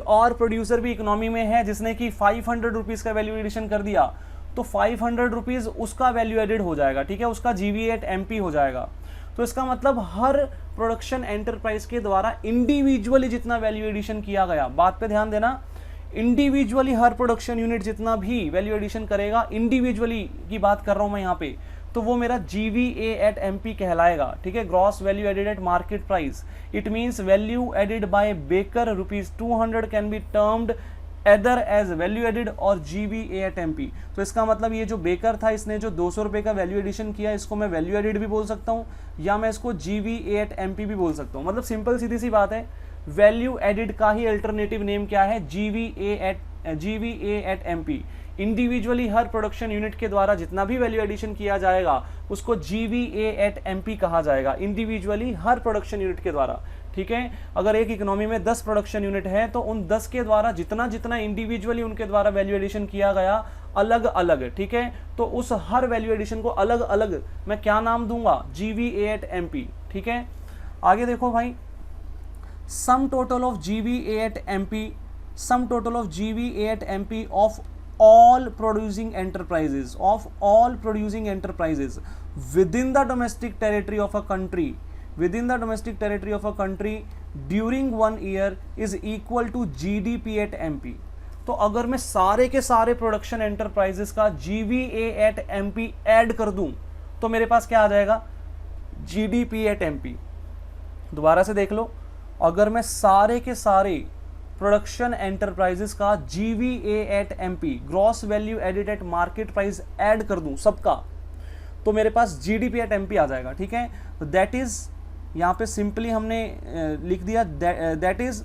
और प्रोड्यूसर भी इकोनॉमी में है जिसने कि 500 रुपीज़ का वैल्यू एडिशन कर दिया, तो 500 रुपीज़ उसका वैल्यू एडिड हो जाएगा। ठीक है, उसका GVA एट एमपी हो जाएगा। तो इसका मतलब हर प्रोडक्शन एंटरप्राइज के द्वारा इंडिविजुअली जितना वैल्यू एडिशन किया गया, बात पे ध्यान देना, इंडिविजुअली हर प्रोडक्शन यूनिट जितना भी वैल्यू एडिशन करेगा, इंडिविजुअली की बात कर रहा हूँ मैं यहाँ पे, तो वो मेरा GVA एट एमपी कहलाएगा। ठीक है, gross value added at market price. It means value added by baker ₹200 can be termed either as value added और GVA एट एमपी। तो इसका मतलब ये जो बेकर था, इसने जो 200 रुपये का वैल्यू एडिशन किया, इसको मैं वैल्यू एडिड भी बोल सकता हूँ या मैं इसको GVA एट एमपी भी बोल सकता हूँ। मतलब सिंपल सीधी सी बात है, वैल्यू एडिड का ही अल्टरनेटिव नेम क्या है, GVA at MP. Individually her production unit के द्वारा जितना भी वैल्यू एडिशन किया जाएगा उसको GVA@MP कहा जाएगा, इंडिविजुअली हर प्रोडक्शन यूनिट के द्वारा। ठीक है, अगर एक इकोनॉमी में 10 प्रोडक्शन यूनिट है तो उन 10 के द्वारा जितना जितना इंडिविजुअली उनके द्वारा वैल्यू एडिशन किया गया अलग अलग, ठीक है, तो उस हर वैल्यू एडिशन को अलग अलग मैं क्या नाम दूंगा, GVA@MP। ठीक है, आगे देखो भाई, sum total of GVA@MP, sum total of GVA@MP of all producing enterprises within the domestic territory of a country during 1 year is equal to GDP@MP। तो अगर मैं सारे के सारे प्रोडक्शन एंटरप्राइजेस का GVA@MP ऐड कर दूं तो मेरे पास क्या आ जाएगा, GDP@MP। दोबारा से देख लो, अगर मैं सारे के सारे प्रोडक्शन एंटरप्राइजेस का GVA@MP, gross value added at market price add कर दूं सबका, तो मेरे पास GDP@MP आ जाएगा। ठीक है, तो दैट इज, यहाँ पे सिंपली हमने लिख दिया, that is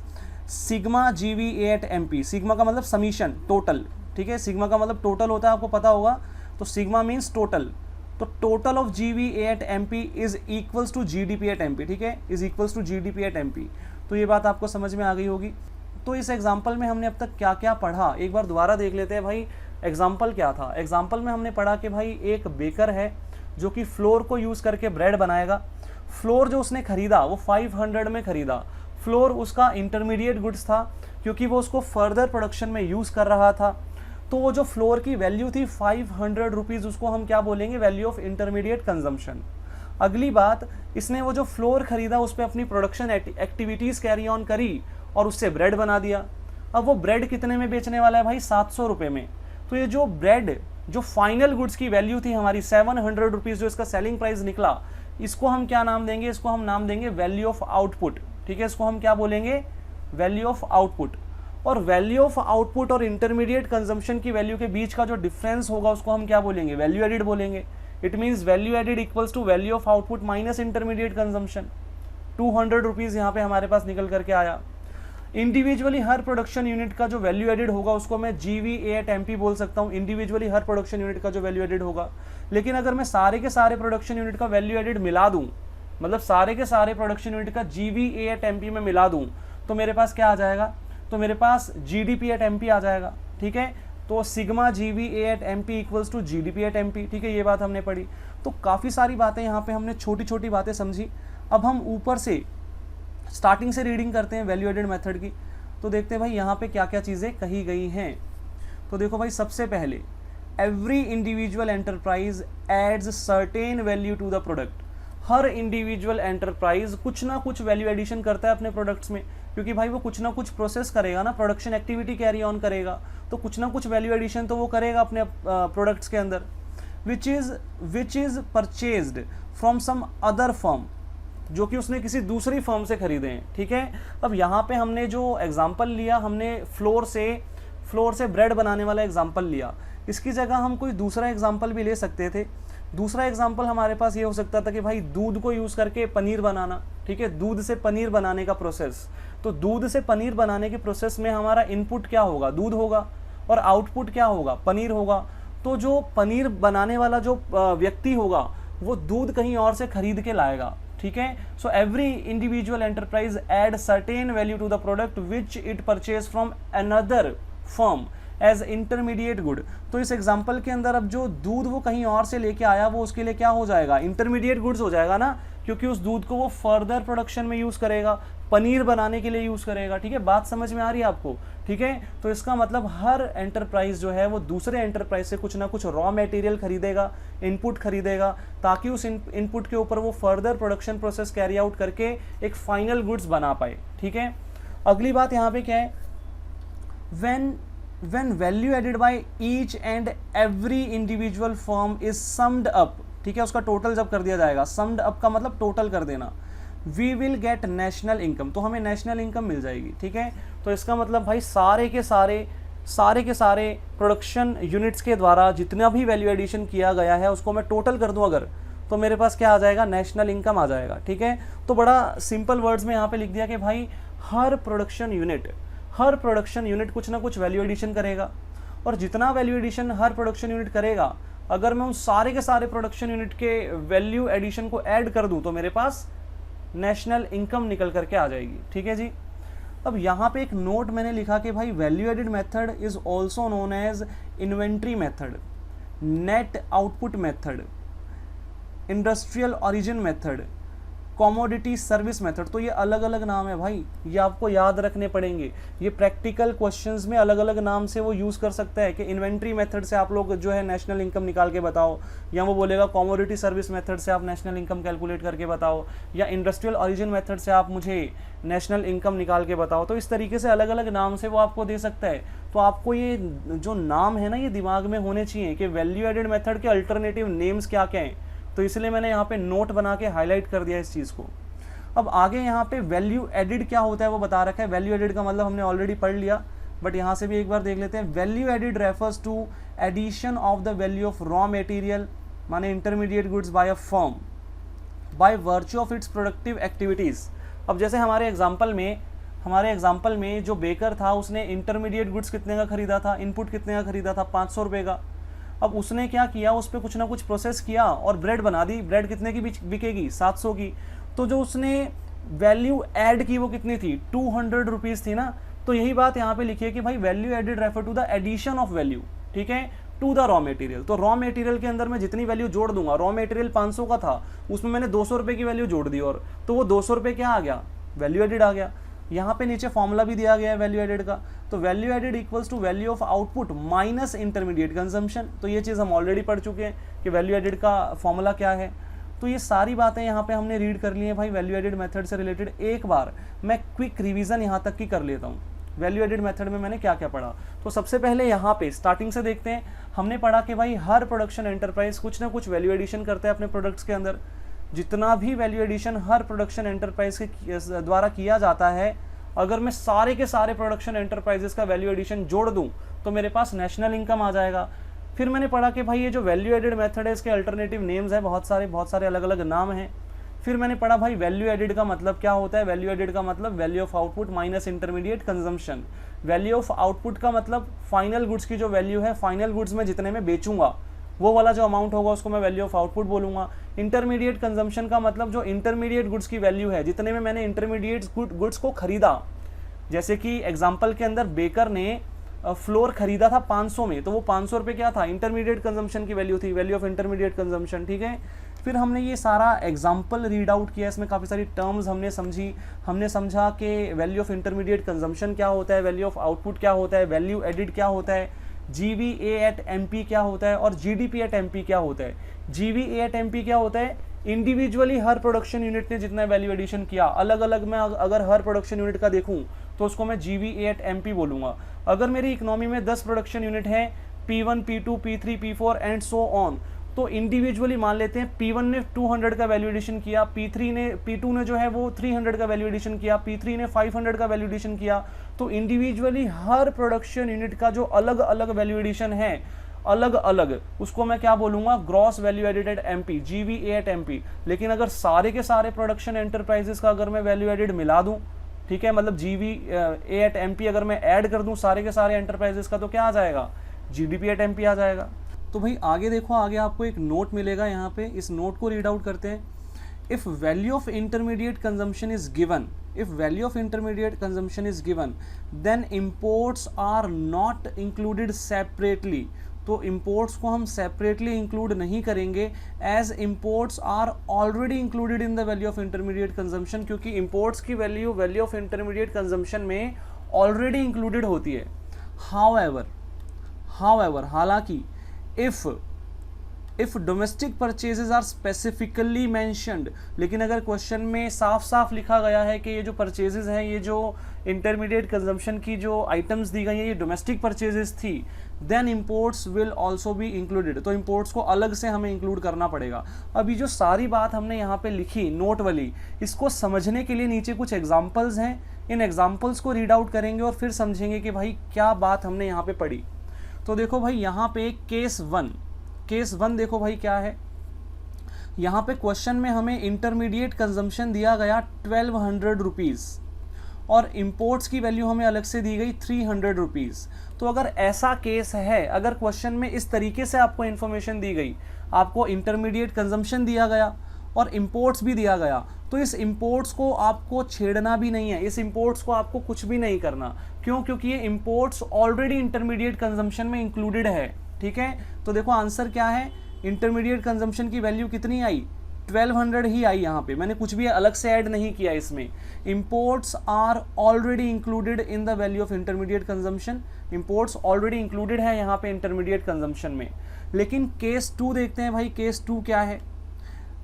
sigma GVA@MP। Sigma का मतलब समीशन, टोटल। ठीक है, सिग्मा का मतलब टोटल होता है, आपको पता होगा, तो सिग्मा मीन्स टोटल। तो total of GVA@MP is equals to GDP@MP। ठीक है, इज इक्वल्स टू GDP@MP। तो ये बात आपको समझ में आ गई होगी। तो इस एग्जाम्पल में हमने अब तक क्या क्या पढ़ा, एक बार दोबारा देख लेते हैं भाई। एग्जाम्पल क्या था, एग्जाम्पल में हमने पढ़ा कि भाई एक बेकर है जो कि फ्लोर को यूज़ करके ब्रेड बनाएगा। फ्लोर जो उसने खरीदा वो 500 में खरीदा। फ्लोर उसका इंटरमीडिएट गुड्स था क्योंकि वो उसको फर्दर प्रोडक्शन में यूज़ कर रहा था। तो वो जो फ्लोर की वैल्यू थी 500 रुपीज़, उसको हम क्या बोलेंगे, वैल्यू ऑफ इंटरमीडिएट कंजम्पशन। अगली बात, इसने वो जो फ्लोर खरीदा उस पर अपनी प्रोडक्शन एक्टिविटीज़ कैरी ऑन करी और उससे ब्रेड बना दिया। अब वो ब्रेड कितने में बेचने वाला है भाई, 700 रुपये में। तो ये जो ब्रेड, जो फाइनल गुड्स की वैल्यू थी हमारी 700 रुपीज़, जो इसका सेलिंग प्राइस निकला, इसको हम क्या नाम देंगे, इसको हम नाम देंगे वैल्यू ऑफ आउटपुट। ठीक है, इसको हम क्या बोलेंगे, वैल्यू ऑफ आउटपुट। और वैल्यू ऑफ आउटपुट और इंटरमीडिएट कंजम्पशन की वैल्यू के बीच का जो डिफरेंस होगा उसको हम क्या बोलेंगे, वैल्यू एडिड बोलेंगे। It means value added equals to value of output minus intermediate consumption. 200 rupees यहाँ पे हमारे पास निकल करके आया। इंडिविजुअली हर प्रोडक्शन यूनिट का जो वैल्यू एडिड होगा उसको मैं GVA@MP बोल सकता हूँ, इंडिविजुअली हर प्रोडक्शन यूनिट का जो वैल्यू एडिड होगा। लेकिन अगर मैं सारे के सारे प्रोडक्शन यूनिट का वैल्यू एडिड मिला दूँ, मतलब सारे के सारे प्रोडक्शन यूनिट का GVA@MP में मिला दूँ, तो मेरे पास क्या आ जाएगा, तो मेरे पास GDP@MP आ जाएगा। ठीक है, तो sigma GVA@MP equals to GDP@MP। ठीक है, ये बात हमने पढ़ी। तो काफ़ी सारी बातें यहाँ पे हमने छोटी छोटी बातें समझी। अब हम ऊपर से स्टार्टिंग से रीडिंग करते हैं वैल्यू एडेड मेथड की। तो देखते हैं भाई यहाँ पे क्या क्या चीज़ें कही गई हैं। तो देखो भाई, सबसे पहले every individual enterprise adds certain value to the product. हर इंडिविजुअल एंटरप्राइज कुछ ना कुछ वैल्यू एडिशन करता है अपने प्रोडक्ट्स में, क्योंकि भाई वो कुछ ना कुछ प्रोसेस करेगा ना, प्रोडक्शन एक्टिविटी कैरी ऑन करेगा, तो कुछ ना कुछ वैल्यू एडिशन तो वो करेगा अपने प्रोडक्ट्स के अंदर। Which is purchased from some other firm, जो कि उसने किसी दूसरी फर्म से खरीदे हैं। ठीक है, अब यहाँ पे हमने जो एग्जांपल लिया, हमने फ्लोर से ब्रेड बनाने वाला एग्जांपल लिया। इसकी जगह हम कोई दूसरा एग्जांपल भी ले सकते थे। दूसरा एग्जांपल हमारे पास ये हो सकता था कि भाई दूध को यूज़ करके पनीर बनाना। ठीक है, दूध से पनीर बनाने का प्रोसेस। तो दूध से पनीर बनाने के प्रोसेस में हमारा इनपुट क्या होगा, दूध होगा, और आउटपुट क्या होगा, पनीर होगा। तो जो पनीर बनाने वाला जो व्यक्ति होगा वो दूध कहीं और से खरीद के लाएगा। ठीक है, so every individual enterprise add certain value to the product which it purchase from another firm as intermediate good. तो इस एग्जांपल के अंदर अब जो दूध वो कहीं और से लेके आया वो उसके लिए क्या हो जाएगा, इंटरमीडिएट गुड्स हो जाएगा ना, क्योंकि उस दूध को वो फर्दर प्रोडक्शन में यूज़ करेगा, पनीर बनाने के लिए यूज़ करेगा। ठीक है, बात समझ में आ रही है आपको। ठीक है, तो इसका मतलब हर एंटरप्राइज जो है वो दूसरे एंटरप्राइज से कुछ ना कुछ रॉ मटेरियल खरीदेगा, इनपुट खरीदेगा, ताकि उस इनपुट के ऊपर वो further production process carry out करके एक फाइनल गुड्स बना पाए। ठीक है, अगली बात यहाँ पे क्या है, when value added by each and every individual firm is summed up। ठीक है, उसका टोटल जब कर दिया जाएगा, समड अप का मतलब टोटल कर देना, we will get national income, तो हमें नेशनल इनकम मिल जाएगी। ठीक है, तो इसका मतलब भाई सारे के सारे प्रोडक्शन यूनिट्स के द्वारा जितना भी वैल्यू एडिशन किया गया है उसको मैं टोटल कर दूं अगर, तो मेरे पास क्या आ जाएगा, नेशनल इनकम आ जाएगा। ठीक है, तो बड़ा सिंपल वर्ड्स में यहाँ पे लिख दिया कि भाई हर प्रोडक्शन यूनिट कुछ ना कुछ वैल्यू एडिशन करेगा, और जितना वैल्यू एडिशन हर प्रोडक्शन यूनिट करेगा, अगर मैं उन सारे के सारे प्रोडक्शन यूनिट के वैल्यू एडिशन को ऐड कर दूं तो मेरे पास नेशनल इनकम निकल करके आ जाएगी। ठीक है जी। अब यहाँ पे एक नोट मैंने लिखा कि भाई value added method is also known as inventory method, net output method, industrial origin method, commodity service method. तो ये अलग अलग नाम है भाई, ये आपको याद रखने पड़ेंगे। ये प्रैक्टिकल क्वेश्चंस में अलग अलग नाम से वो यूज़ कर सकता है कि इन्वेंट्री मेथड से आप लोग जो है नेशनल इनकम निकाल के बताओ, या वो बोलेगा कॉमोडिटी सर्विस मेथड से आप नेशनल इनकम कैलकुलेट करके बताओ, या इंडस्ट्रियल ओरिजिन मेथड से आप मुझे नेशनल इनकम निकाल के बताओ। तो इस तरीके से अलग अलग नाम से वो आपको दे सकता है। तो आपको ये जो नाम है ना, ये दिमाग में होने चाहिए कि वैल्यू एडेड मेथड के अल्टरनेटिव नेम्स क्या क्या हैं। तो इसलिए मैंने यहाँ पे नोट बना के हाईलाइट कर दिया इस चीज़ को। अब आगे यहाँ पे वैल्यू एडिड क्या होता है वो बता रखा है। वैल्यू एडिड का मतलब हमने ऑलरेडी पढ़ लिया, बट यहाँ से भी एक बार देख लेते हैं। Value added refers to addition of the value of raw material, माने intermediate goods by a firm by virtue of its productive activities. अब जैसे हमारे एग्जाम्पल में जो बेकर था उसने इंटरमीडिएट गुड्स कितने का खरीदा था, इनपुट कितने का खरीदा था, 500 रुपये का। अब उसने क्या किया, उस पर कुछ ना कुछ प्रोसेस किया और ब्रेड बना दी। ब्रेड कितने की बिकेगी, 700 की। तो जो उसने वैल्यू ऐड की वो कितनी थी, 200 रुपीज़ थी ना। तो यही बात यहाँ पे लिखी है कि भाई value added refer to the addition of value, ठीक है, टू द रॉ मटेरियल। तो रॉ मटेरियल के अंदर मैं जितनी वैल्यू जोड़ दूंगा, रॉ मटेरियल 500 का था, उसमें मैंने 200 रुपये की वैल्यू जोड़ दी, और तो वो 200 रुपये क्या आ गया, वैल्यू एडिड आ गया। यहाँ पे नीचे फॉर्मूला भी दिया गया है वैल्यू एडिड का। तो value added equals to value of output minus intermediate consumption. तो ये चीज़ हम ऑलरेडी पढ़ चुके हैं कि वैल्यू एडिड का फॉर्मूला क्या है। तो ये सारी बातें यहाँ पे हमने रीड कर ली हैं भाई वैल्यू एडिड मेथड से रिलेटेड। एक बार मैं क्विक रिवीजन यहाँ तक की कर लेता हूँ, वैल्यू एडिड मेथड में मैंने क्या क्या पढ़ा। तो सबसे पहले यहाँ पे स्टार्टिंग से देखते हैं। हमने पढ़ा कि भाई हर प्रोडक्शन एंटरप्राइज कुछ ना कुछ वैल्यू एडिशन करते हैं अपने प्रोडक्ट्स के अंदर। जितना भी वैल्यू एडिशन हर प्रोडक्शन एंटरप्राइज के द्वारा किया जाता है, अगर मैं सारे के सारे प्रोडक्शन एंटरप्राइजेस का वैल्यू एडिशन जोड़ दूं तो मेरे पास नेशनल इनकम आ जाएगा। फिर मैंने पढ़ा कि भाई ये जो वैल्यू एडिड मेथड है इसके अल्टरनेटिव नेम्स है, बहुत सारे अलग अलग नाम हैं। फिर मैंने पढ़ा भाई वैल्यू एडिड का मतलब क्या होता है। वैल्यू एडिड का मतलब value of output minus intermediate consumption. Value of output का मतलब फाइनल गुड्स की जो वैल्यू है, फाइनल गुड्स में जितने में बेचूंगा वो वाला जो अमाउंट होगा उसको मैं वैल्यू ऑफ आउटपुट बोलूंगा। इंटरमीडिएट कंजम्पशन का मतलब जो इंटरमीडिएट गुड्स की वैल्यू है, जितने में मैंने इंटरमीडिएट गुड्स को खरीदा। जैसे कि एग्जाम्पल के अंदर बेकर ने फ्लोर खरीदा था 500 में, तो वो 500 रुपये क्या था, इंटरमीडिएट कंजम्पशन की वैल्यू थी, वैल्यू ऑफ इंटरमीडिएट कंजम्पशन। ठीक है। फिर हमने ये सारा एग्जाम्पल रीड आउट किया, इसमें काफ़ी सारी टर्म्स हमने समझा कि वैल्यू ऑफ इंटरमीडिएट कंजम्पशन क्या होता है, वैल्यू ऑफ आउटपुट क्या होता है, वैल्यू एडिड क्या होता है, GVA एट MP क्या होता है, और GDP एट MP क्या होता है। GVA एट MP क्या होता है, इंडिविजुअली हर प्रोडक्शन यूनिट ने जितना वैल्यू एडिशन किया, अलग अलग मैं अगर हर प्रोडक्शन यूनिट का देखूं तो उसको मैं GVA एट MP बोलूँगा। अगर मेरी इकोनॉमी में 10 प्रोडक्शन यूनिट है, P1, P2, P3, P4 and so on, तो इंडिविजुअली मान लेते हैं P1 ने 200 का वैल्यू एडिशन किया, P2 ने जो है वो 300 का वैल्यू एडिशन किया, P3 ने 500 का वैल्यू एडिशन किया। तो इंडिविजुअली हर प्रोडक्शन यूनिट का जो अलग अलग वैल्यू एडिशन है, अलग अलग, उसको मैं क्या बोलूँगा, gross value added at MP, GVA at MP। लेकिन अगर सारे के सारे प्रोडक्शन एंटरप्राइजेस का अगर मैं वैल्यू एडिड मिला दूँ, ठीक है, मतलब GVA एट MP अगर मैं ऐड कर दूं सारे के सारे एंटरप्राइजेस का, तो क्या आ जाएगा, GDP एट MP आ जाएगा। तो भाई आगे देखो, आगे आपको एक नोट मिलेगा यहाँ पे, इस नोट को रीड आउट करते हैं। If value of intermediate consumption is given, if value of intermediate consumption is given, then imports are not included separately. तो इंपोर्ट्स को हम सेपरेटली इंक्लूड नहीं करेंगे, as imports are already included in the value of intermediate consumption, क्योंकि imports की value of intermediate consumption में already included होती है। हाउएवर हालांकि if domestic purchases are specifically mentioned, लेकिन अगर क्वेश्चन में साफ साफ लिखा गया है कि ये जो परचेजेस हैं, ये जो इंटरमीडिएट कंजम्पशन की जो आइटम्स दी गई हैं, ये डोमेस्टिक परचेजेस थी, then imports will also be included. तो इंपोर्ट्स को अलग से हमें इंक्लूड करना पड़ेगा। अभी जो सारी बात हमने यहाँ पे लिखी नोट वाली, इसको समझने के लिए नीचे कुछ एग्जाम्पल्स हैं, इन एग्जाम्पल्स को रीड आउट करेंगे और फिर समझेंगे कि भाई क्या बात हमने यहाँ पे पढ़ी। तो देखो भाई यहाँ पे केस वन देखो भाई क्या है। यहाँ पे क्वेश्चन में हमें इंटरमीडिएट कंजम्पशन दिया गया 1200 रुपीज़, और इम्पोर्ट्स की वैल्यू हमें अलग से दी गई 300 रुपीज़। तो अगर ऐसा केस है, अगर क्वेश्चन में इस तरीके से आपको इन्फॉर्मेशन दी गई, आपको इंटरमीडिएट कंजम्पशन दिया गया और इम्पोर्ट्स भी दिया गया, तो इस इम्पोर्ट्स को आपको छेड़ना भी नहीं है, इस इम्पोर्ट्स को आपको कुछ भी नहीं करना। क्यों? क्योंकि ये इम्पोर्ट्स ऑलरेडी इंटरमीडिएट कंजम्पशन में इंक्लूडेड है। ठीक है, तो देखो आंसर क्या है, इंटरमीडिएट कंजम्पशन की वैल्यू कितनी आई, 1200 ही आई। यहाँ पे मैंने कुछ भी अलग से ऐड नहीं किया इसमें। Imports are already included in the value of intermediate consumption, imports already included है यहाँ पे इंटरमीडिएट कंजम्पशन में। लेकिन केस 2 देखते हैं भाई, केस 2 क्या है।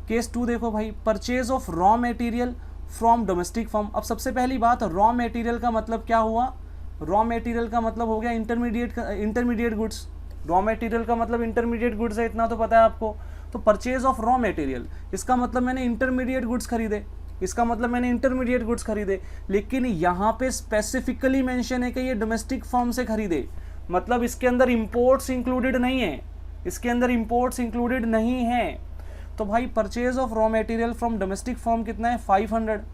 केस 2 देखो भाई, purchase of raw material from domestic firm. अब सबसे पहली बात, रॉ मटेरियल का मतलब क्या हुआ, रॉ मटेरियल का मतलब हो गया इंटरमीडिएट गुड्स। रॉ मटेरियल का मतलब इंटरमीडिएट गुड्स है, इतना तो पता है आपको। तो परचेज ऑफ रॉ मटेरियल, इसका मतलब मैंने इंटरमीडिएट गुड्स खरीदे, इसका मतलब मैंने इंटरमीडिएट गुड्स खरीदे। लेकिन यहाँ पे स्पेसिफिकली मेंशन है कि ये डोमेस्टिक फर्म से खरीदे, मतलब इसके अंदर इंपोर्ट्स इंक्लूडेड नहीं है, इसके अंदर इंपोर्ट्स इंक्लूडेड नहीं है। तो भाई purchase of raw material from domestic firm कितना है, 500,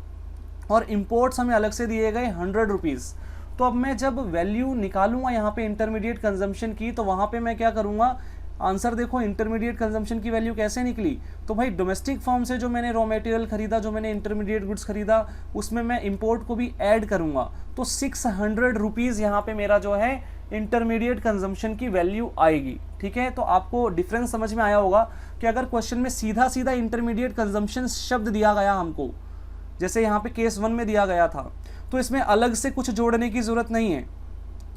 और इंपोर्ट्स हमें अलग से दिए गए 100 रुपीज़। तो अब मैं जब वैल्यू निकालूंगा यहाँ पे इंटरमीडिएट कंजम्पशन की, तो वहाँ पे मैं क्या करूँगा, आंसर देखो इंटरमीडिएट कंजम्पशन की वैल्यू कैसे निकली। तो भाई डोमेस्टिक फर्म से जो मैंने रॉ मटेरियल खरीदा, जो मैंने इंटरमीडिएट गुड्स खरीदा, उसमें मैं इंपोर्ट को भी ऐड करूँगा, तो 600 रुपीज़ यहाँ पे मेरा जो है इंटरमीडिएट कंजम्पशन की वैल्यू आएगी। ठीक है, तो आपको डिफरेंस समझ में आया होगा कि अगर क्वेश्चन में सीधा सीधा इंटरमीडिएट कंजम्पशन शब्द दिया गया हमको, जैसे यहाँ पे केस 1 में दिया गया था, तो इसमें अलग से कुछ जोड़ने की ज़रूरत नहीं है,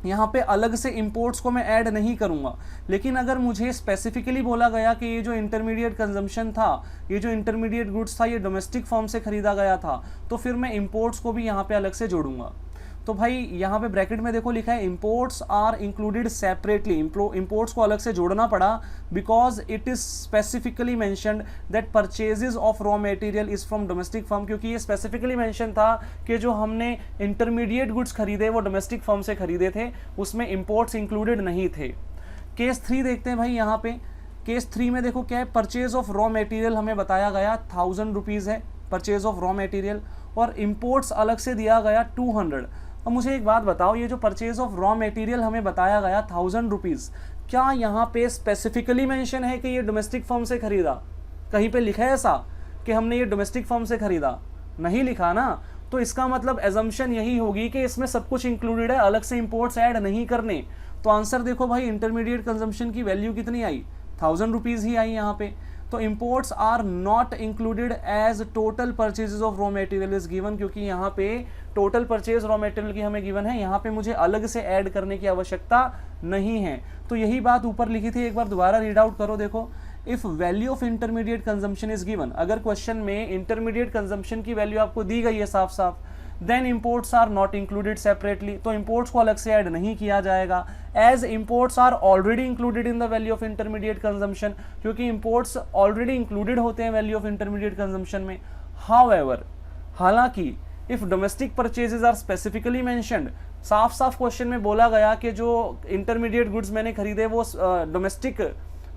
यहाँ पे अलग से इंपोर्ट्स को मैं ऐड नहीं करूँगा। लेकिन अगर मुझे स्पेसिफिकली बोला गया कि ये जो इंटरमीडिएट कंजम्पशन था, ये जो इंटरमीडिएट गुड्स था, ये डोमेस्टिक फर्म से खरीदा गया था, तो फिर मैं इंपोर्ट्स को भी यहाँ पे अलग से जोड़ूंगा। तो भाई यहाँ पे ब्रैकेट में देखो लिखा है imports are included separately, imports को अलग से जोड़ना पड़ा because it is specifically mentioned that purchases of raw material is from domestic firm, क्योंकि ये स्पेसिफिकली मेंशन था कि जो हमने इंटरमीडिएट गुड्स खरीदे वो डोमेस्टिक फर्म से खरीदे थे, उसमें इंपोर्ट्स इंक्लूडेड नहीं थे। केस 3 देखते हैं भाई, यहाँ पे केस 3 में देखो क्या है, परचेज ऑफ रॉ मटेरियल हमें बताया गया 1000 रुपीज़ है परचेज ऑफ रॉ मटेरियल, और इंपोर्ट्स अलग से दिया गया 200। अब मुझे एक बात बताओ, ये जो परचेज ऑफ रॉ मटेरियल हमें बताया गया 1000 रुपीज़, क्या यहाँ पे स्पेसिफिकली मेंशन है कि ये डोमेस्टिक फर्म से खरीदा? कहीं पे लिखा है ऐसा कि हमने ये डोमेस्टिक फर्म से खरीदा? नहीं लिखा ना। तो इसका मतलब एजम्पशन यही होगी कि इसमें सब कुछ इंक्लूडेड है, अलग से इंपोर्ट्स ऐड नहीं करने। तो आंसर देखो भाई, इंटरमीडिएट कंजम्पशन की वैल्यू कितनी आई, 1000 रुपीज़ ही आई यहाँ पे। तो imports are not included as total purchases of raw material is given, क्योंकि यहाँ पे टोटल परचेज रॉ मटेरियल की हमें गिवन है, यहाँ पे मुझे अलग से ऐड करने की आवश्यकता नहीं है। तो यही बात ऊपर लिखी थी, एक बार दोबारा रीड आउट करो। देखो, if value of intermediate consumption is given, अगर क्वेश्चन में इंटरमीडिएट कंजम्पशन की वैल्यू आपको दी गई है साफ साफ, then imports are not included separately, तो इंपोर्ट्स को अलग से ऐड नहीं किया जाएगा, as imports are already included in the value of intermediate consumption, क्योंकि इंपोर्ट्स ऑलरेडी इंक्लूडेड होते हैं वैल्यू ऑफ इंटरमीडिएट कंजम्पशन में। हाउएवर, हालांकि if domestic purchases are specifically mentioned, साफ साफ क्वेश्चन में बोला गया कि जो इंटरमीडिएट गुड्स मैंने खरीदे वो डोमेस्टिक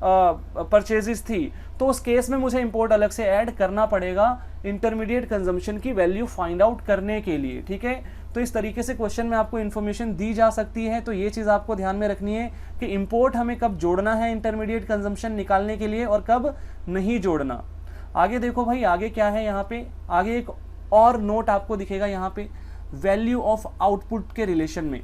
परचेजेस थी, तो उस केस में मुझे इंपोर्ट अलग से ऐड करना पड़ेगा इंटरमीडिएट कंजम्पशन की वैल्यू फाइंड आउट करने के लिए। ठीक है, तो इस तरीके से क्वेश्चन में आपको इन्फॉर्मेशन दी जा सकती है। तो ये चीज़ आपको ध्यान में रखनी है कि इंपोर्ट हमें कब जोड़ना है इंटरमीडिएट कंजम्पशन निकालने के लिए और कब नहीं जोड़ना। आगे देखो भाई, आगे क्या है यहाँ पे, आगे एक और नोट आपको दिखेगा यहाँ पे, वैल्यू ऑफ आउटपुट के रिलेशन में।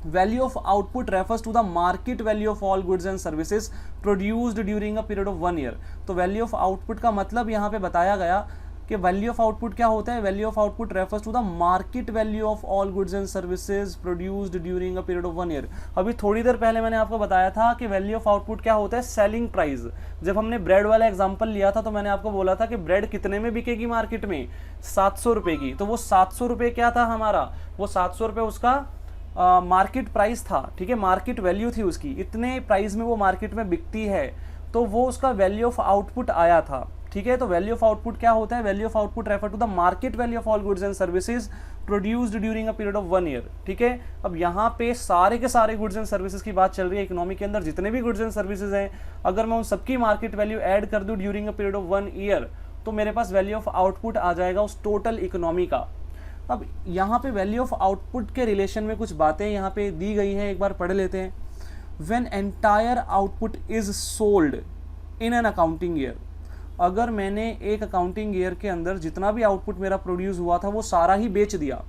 Value of output refers to the market value of all goods and services produced during a period of 1 year. तो वैल्यू ऑफ आउटपुट का मतलब यहाँ पे बताया गया कि वैल्यू ऑफ आउटपुट क्या होता है, value of output refers to the market value of all goods and services produced during a period of 1 year. अभी थोड़ी देर पहले मैंने आपको बताया था कि वैल्यू ऑफ आउटपुट क्या होता है, सेलिंग प्राइस। जब हमने ब्रेड वाला एग्जांपल लिया था तो मैंने आपको बोला था कि ब्रेड कितने में बिकेगी मार्केट में, 700 रुपये की। तो वो 700 रुपये क्या था हमारा, वो 700 रुपये उसका मार्केट प्राइस था। ठीक है, मार्केट वैल्यू थी उसकी, इतने प्राइस में वो मार्केट में बिकती है, तो वो उसका वैल्यू ऑफ आउटपुट आया था। ठीक है, तो वैल्यू ऑफ आउटपुट क्या होता है, value of output refer to the market value of all goods and services produced during a period of 1 year. ठीक है, अब यहाँ पे सारे के सारे गुड्स एंड सर्विसेज की बात चल रही है। इकोनॉमी के अंदर जितने भी गुड्स एंड सर्विसेज हैं, अगर मैं उन सबकी मार्केट वैल्यू ऐड कर दूँ during a period of 1 year, तो मेरे पास वैल्यू ऑफ आउटपुट आ जाएगा उस टोटल इकोनॉमी का। अब यहाँ पे वैल्यू ऑफ आउटपुट के रिलेशन में कुछ बातें यहाँ पे दी गई हैं, एक बार पढ़ लेते हैं। When entire output is sold in an accounting year, अगर मैंने एक अकाउंटिंग ईयर के अंदर जितना भी आउटपुट मेरा प्रोड्यूस हुआ था वो सारा ही बेच दिया,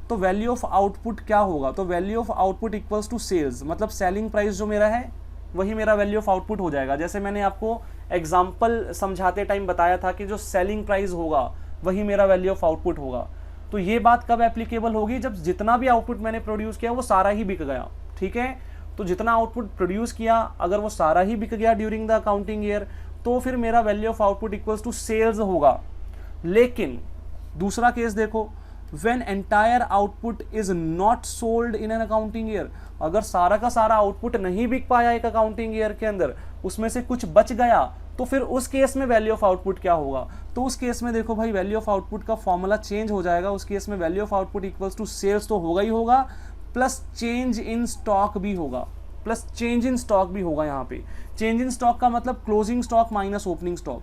तो वैल्यू ऑफ आउटपुट क्या होगा? तो value of output equals to sales, मतलब सेलिंग प्राइस जो मेरा है वही मेरा वैल्यू ऑफ आउटपुट हो जाएगा। जैसे मैंने आपको एग्जाम्पल समझाते टाइम बताया था कि जो सेलिंग प्राइस होगा वही मेरा वैल्यू ऑफ आउटपुट होगा। तो ये बात कब एप्लीकेबल होगी? जब जितना भी आउटपुट मैंने प्रोड्यूस किया वो सारा ही बिक गया, ठीक है। तो जितना आउटपुट प्रोड्यूस किया अगर वो सारा ही बिक गया ड्यूरिंग द अकाउंटिंग ईयर, तो फिर मेरा value of output equals to sales होगा। लेकिन दूसरा केस देखो, when entire output is not sold in an accounting year, अगर सारा का सारा आउटपुट नहीं बिक पाया एक अकाउंटिंग ईयर के अंदर, उसमें से कुछ बच गया, तो फिर उस केस में वैल्यू ऑफ आउटपुट क्या होगा? तो उस केस में देखो भाई, वैल्यू ऑफ आउटपुट का फॉर्मूला चेंज हो जाएगा। उस केस में value of output equals to sales तो होगा ही होगा, प्लस चेंज इन स्टॉक भी होगा, प्लस चेंज इन स्टॉक भी होगा। यहाँ पे चेंज इन स्टॉक का मतलब closing stock minus opening stock,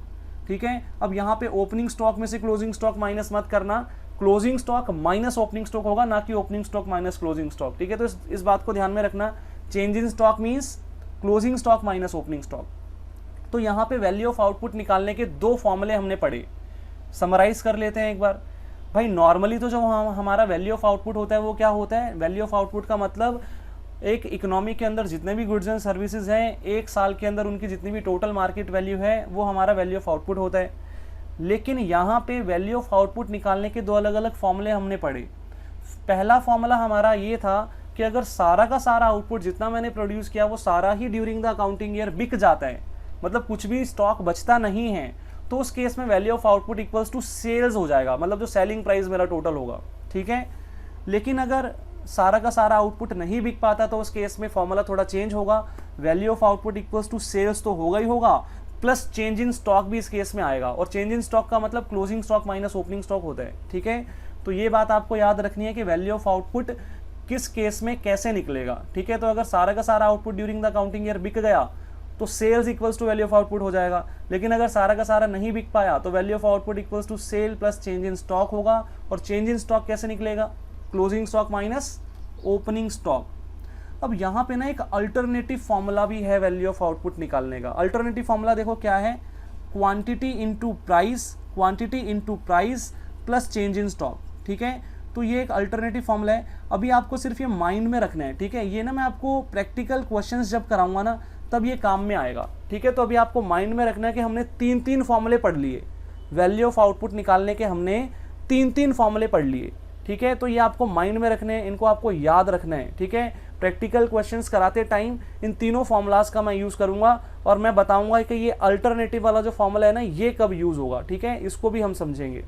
ठीक है। अब यहाँ पे ओपनिंग स्टॉक में से क्लोजिंग स्टॉक माइनस मत करना, closing stock minus opening stock होगा, ना कि opening stock minus closing stock, ठीक है। तो इस बात को ध्यान में रखना, change in stock means closing stock minus opening stock. तो यहाँ पे वैल्यू ऑफ आउटपुट निकालने के दो फॉर्मूले हमने पढ़े, समराइज कर लेते हैं एक बार। भाई नॉर्मली तो जो हमारा वैल्यू ऑफ आउटपुट होता है वो क्या होता है? वैल्यू ऑफ आउटपुट का मतलब एक इकोनॉमी के अंदर जितने भी गुड्स एंड सर्विसेज हैं, एक साल के अंदर उनकी जितनी भी टोटल मार्केट वैल्यू है वो हमारा वैल्यू ऑफ आउटपुट होता है। लेकिन यहाँ पे वैल्यू ऑफ आउटपुट निकालने के दो अलग अलग फॉर्मूले हमने पढ़े। पहला फॉर्मूला हमारा ये था कि अगर सारा का सारा आउटपुट जितना मैंने प्रोड्यूस किया वो सारा ही ड्यूरिंग द अकाउंटिंग ईयर बिक जाता है, मतलब कुछ भी स्टॉक बचता नहीं है, तो उस केस में value of output equals to sales हो जाएगा, मतलब जो सेलिंग प्राइस मेरा टोटल होगा, ठीक है। लेकिन अगर सारा का सारा आउटपुट नहीं बिक पाता तो उस केस में फॉर्मूला थोड़ा चेंज होगा, value of output equals to sales तो होगा ही होगा, प्लस चेंज इन स्टॉक भी इस केस में आएगा। और चेंज इन स्टॉक का मतलब closing stock minus opening stock होता है, ठीक है। तो ये बात आपको याद रखनी है कि वैल्यू ऑफ आउटपुट किस केस में कैसे निकलेगा, ठीक है। तो अगर सारा का सारा output during the accounting year बिक गया तो sales equals to value of output हो जाएगा। लेकिन अगर सारा का सारा नहीं बिक पाया तो value of output equals to sale plus change in stock होगा। और चेंज इन स्टॉक कैसे निकलेगा? Closing stock minus opening stock. अब यहाँ पे ना एक अल्टरनेटिव फॉर्मूला भी है वैल्यू ऑफ आउटपुट निकालने का। अल्टरनेटिव फॉर्मूला देखो क्या है, quantity into price, quantity into price plus change in stock, ठीक है। तो ये एक अल्टरनेटिव फॉर्मूला है। अभी आपको सिर्फ ये माइंड में रखना है, ठीक है। ये ना मैं आपको प्रैक्टिकल क्वेश्चंस जब कराऊंगा ना तब ये काम में आएगा, ठीक है। तो अभी आपको माइंड में रखना है कि हमने तीन फॉर्मूले पढ़ लिए, वैल्यू ऑफ आउटपुट निकालने के हमने तीन फॉर्मूले पढ़ लिए, ठीक है। तो ये आपको माइंड में रखने हैं, इनको आपको याद रखना है, ठीक है। प्रैक्टिकल क्वेश्चंस कराते टाइम इन तीनों फॉर्मूलाज का मैं यूज़ करूंगा और मैं बताऊंगा कि ये अल्टरनेटिव वाला जो फॉर्मूला है ना ये कब यूज़ होगा, ठीक है। इसको भी हम समझेंगे।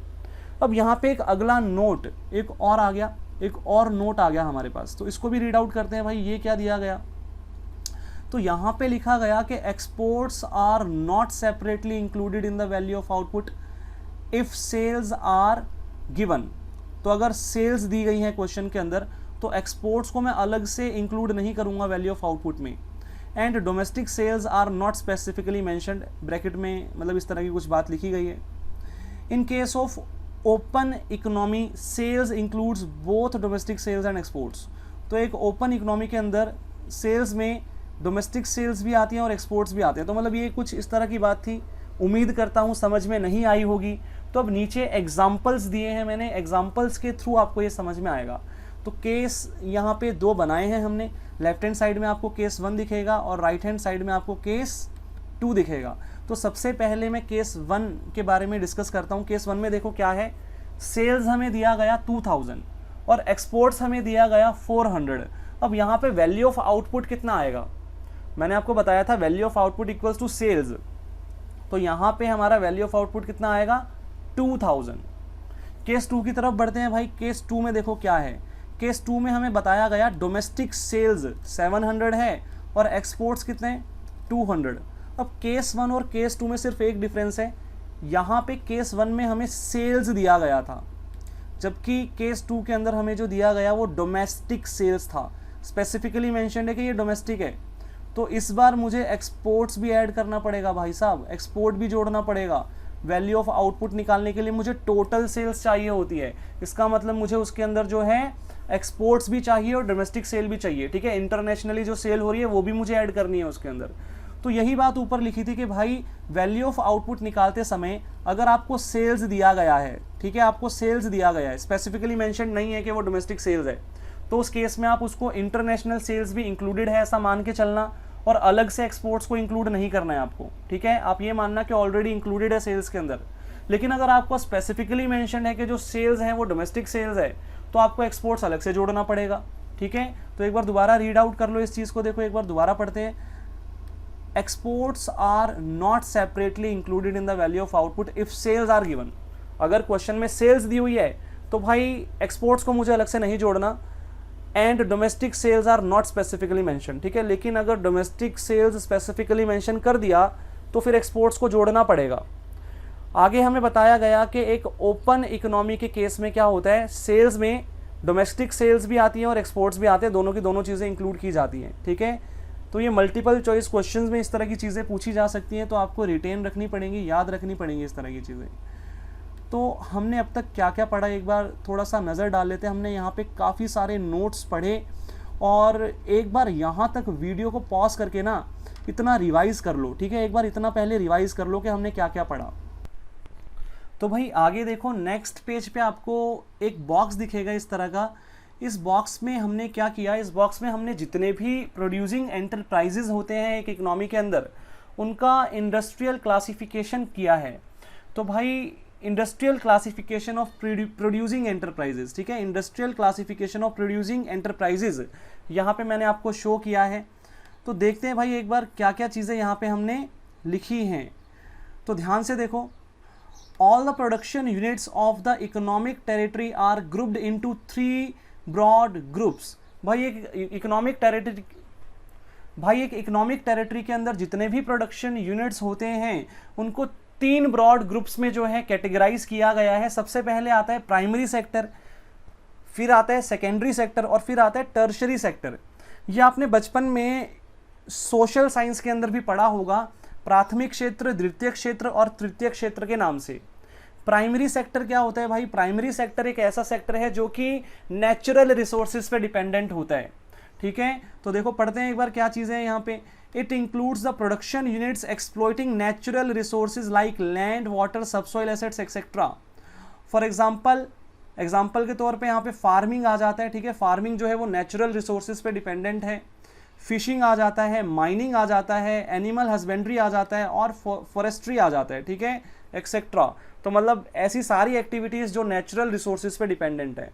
अब यहाँ पे एक अगला नोट एक और आ गया, एक और नोट आ गया हमारे पास, तो इसको भी रीड आउट करते हैं। भाई ये क्या दिया गया? तो यहाँ पे लिखा गया कि exports are not separately included in the value of output if sales are given. तो अगर सेल्स दी गई है क्वेश्चन के अंदर तो एक्सपोर्ट्स को मैं अलग से इंक्लूड नहीं करूंगा वैल्यू ऑफ आउटपुट में। And domestic sales are not specifically mentioned, bracket में मतलब इस तरह की कुछ बात लिखी गई है। In case of open economy sales includes both domestic sales and exports. तो एक ओपन इकोनॉमी के अंदर सेल्स में डोमेस्टिक सेल्स भी आती हैं और एक्सपोर्ट्स भी आते हैं। तो मतलब ये कुछ इस तरह की बात थी, उम्मीद करता हूँ समझ में नहीं आई होगी। तो अब नीचे एग्जाम्पल्स दिए हैं मैंने, एग्जाम्पल्स के थ्रू आपको ये समझ में आएगा। तो केस यहाँ पे दो बनाए हैं हमने, लेफ्ट हैंड साइड में आपको केस 1 दिखेगा और राइट हैंड साइड में आपको केस 2 दिखेगा। तो सबसे पहले मैं केस 1 के बारे में डिस्कस करता हूँ। केस 1 में देखो क्या है, सेल्स हमें दिया गया 2000 और एक्सपोर्ट्स हमें दिया गया 400। अब यहाँ पे वैल्यू ऑफ आउटपुट कितना आएगा? मैंने आपको बताया था value of output equals to sales, तो यहाँ पे हमारा वैल्यू ऑफ आउटपुट कितना आएगा? 2000। केस 2 की तरफ बढ़ते हैं भाई। केस 2 में देखो क्या है, केस 2 में हमें बताया गया डोमेस्टिक सेल्स 700 है और एक्सपोर्ट्स कितने? 200। अब केस 1 और केस 2 में सिर्फ एक डिफरेंस है, यहाँ पे केस 1 में हमें सेल्स दिया गया था, जबकि केस 2 के अंदर हमें जो दिया गया वो डोमेस्टिक सेल्स था। स्पेसिफिकली मेंशन्ड है कि ये डोमेस्टिक है। तो इस बार मुझे एक्सपोर्ट्स भी ऐड करना पड़ेगा भाई साहब, एक्सपोर्ट भी जोड़ना पड़ेगा। वैल्यू ऑफ आउटपुट निकालने के लिए मुझे टोटल सेल्स चाहिए होती है। इसका मतलब मुझे उसके अंदर जो है एक्सपोर्ट्स भी चाहिए और डोमेस्टिक सेल भी चाहिए, ठीक है। इंटरनेशनली जो सेल हो रही है वो भी मुझे ऐड करनी है उसके अंदर। तो यही बात ऊपर लिखी थी कि भाई वैल्यू ऑफ आउटपुट निकालते समय अगर आपको सेल्स दिया गया है, ठीक है, आपको सेल्स दिया गया है, स्पेसिफिकली मेंशन नहीं है कि वो डोमेस्टिक सेल्स है, तो उस केस में आप उसको इंटरनेशनल सेल्स भी इंक्लूडेड है ऐसा मान के चलना, और अलग से एक्सपोर्ट्स को इंक्लूड नहीं करना है आपको, ठीक है। आप ये मानना कि ऑलरेडी इंक्लूडेड है सेल्स के अंदर। लेकिन अगर आपको स्पेसिफिकली मेंशन है कि जो सेल्स हैं वो डोमेस्टिक सेल्स है, तो आपको एक्सपोर्ट्स अलग से जोड़ना पड़ेगा, ठीक है। तो एक बार दोबारा रीड आउट कर लो इस चीज़ को, देखो एक बार दोबारा पढ़ते हैं। Exports are not separately included in the value of output if sales are given. अगर क्वेश्चन में सेल्स दी हुई है तो भाई एक्सपोर्ट्स को मुझे अलग से नहीं जोड़ना, and domestic sales are not specifically mention, ठीक है। लेकिन अगर डोमेस्टिक सेल्स स्पेसिफिकली मेंशन कर दिया तो फिर एक्सपोर्ट्स को जोड़ना पड़ेगा। आगे हमें बताया गया कि एक ओपन इकोनॉमी के केस में क्या होता है, सेल्स में डोमेस्टिक सेल्स भी आती हैं और एक्सपोर्ट्स भी आते हैं, दोनों की दोनों चीज़ें इंक्लूड की जाती हैं, ठीक है। तो ये मल्टीपल चॉइस क्वेश्चंस में इस तरह की चीज़ें पूछी जा सकती हैं, तो आपको रिटेन रखनी पड़ेंगी, याद रखनी पड़ेंगी इस तरह की चीज़ें। तो हमने अब तक क्या क्या पढ़ा एक बार थोड़ा सा नज़र डाल लेते हैं। हमने यहाँ पे काफ़ी सारे नोट्स पढ़े, और एक बार यहाँ तक वीडियो को पॉज करके ना इतना रिवाइज़ कर लो, ठीक है। एक बार इतना पहले रिवाइज़ कर लो कि हमने क्या क्या पढ़ा। तो भाई आगे देखो, नेक्स्ट पेज पे आपको एक बॉक्स दिखेगा इस तरह का। इस बॉक्स में हमने क्या किया, इस बॉक्स में हमने जितने भी प्रोड्यूसिंग एंटरप्राइजेज होते हैं एक इकोनॉमी के अंदर, उनका इंडस्ट्रियल क्लासिफिकेशन किया है। तो भाई industrial classification of producing enterprises, ठीक है, industrial classification of producing enterprises यहाँ पे मैंने आपको शो किया है। तो देखते हैं भाई एक बार क्या क्या चीज़ें यहाँ पे हमने लिखी हैं। तो ध्यान से देखो, all the production units of the economic territory are grouped into 3 broad groups। भाई एक इकोनॉमिक टेरिटरी के अंदर जितने भी प्रोडक्शन यूनिट्स होते हैं उनको 3 ब्रॉड ग्रुप्स में जो है कैटेगराइज किया गया है। सबसे पहले आता है प्राइमरी सेक्टर, फिर आता है सेकेंडरी सेक्टर, और फिर आता है टर्शरी सेक्टर। ये आपने बचपन में सोशल साइंस के अंदर भी पढ़ा होगा, प्राथमिक क्षेत्र, द्वितीय क्षेत्र और तृतीय क्षेत्र के नाम से। प्राइमरी सेक्टर क्या होता है भाई, प्राइमरी सेक्टर एक ऐसा सेक्टर है जो कि नेचुरल रिसोर्सेज पे डिपेंडेंट होता है, ठीक है। तो देखो पढ़ते हैं एक बार क्या चीज़ें हैं यहाँ पे। It includes the production units exploiting natural resources like land, water, subsoil assets etcetera. For example के तौर पे यहाँ पे फार्मिंग आ जाता है, ठीक है। फार्मिंग जो है वो नेचुरल रिसोर्सेज पे डिपेंडेंट है। फिशिंग आ जाता है, माइनिंग आ जाता है, एनिमल हस्बेंड्री आ जाता है, और फॉरेस्ट्री आ जाता है, ठीक है, एक्सेट्रा। तो मतलब ऐसी सारी एक्टिविटीज़ जो नेचुरल रिसोर्सेज पे डिपेंडेंट है।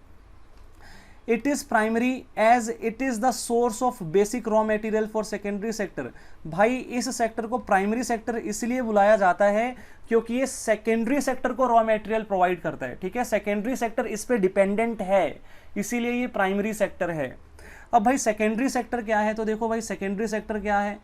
It is primary as it is the source of basic raw material for secondary sector. भाई इस सेक्टर को प्राइमरी सेक्टर इसलिए बुलाया जाता है क्योंकि ये सेकेंडरी सेक्टर को रॉ मटेरियल प्रोवाइड करता है, ठीक है। सेकेंडरी सेक्टर इस पे डिपेंडेंट है, इसीलिए ये प्राइमरी सेक्टर है। अब भाई सेकेंडरी सेक्टर क्या है, तो देखो भाई सेकेंडरी सेक्टर क्या है।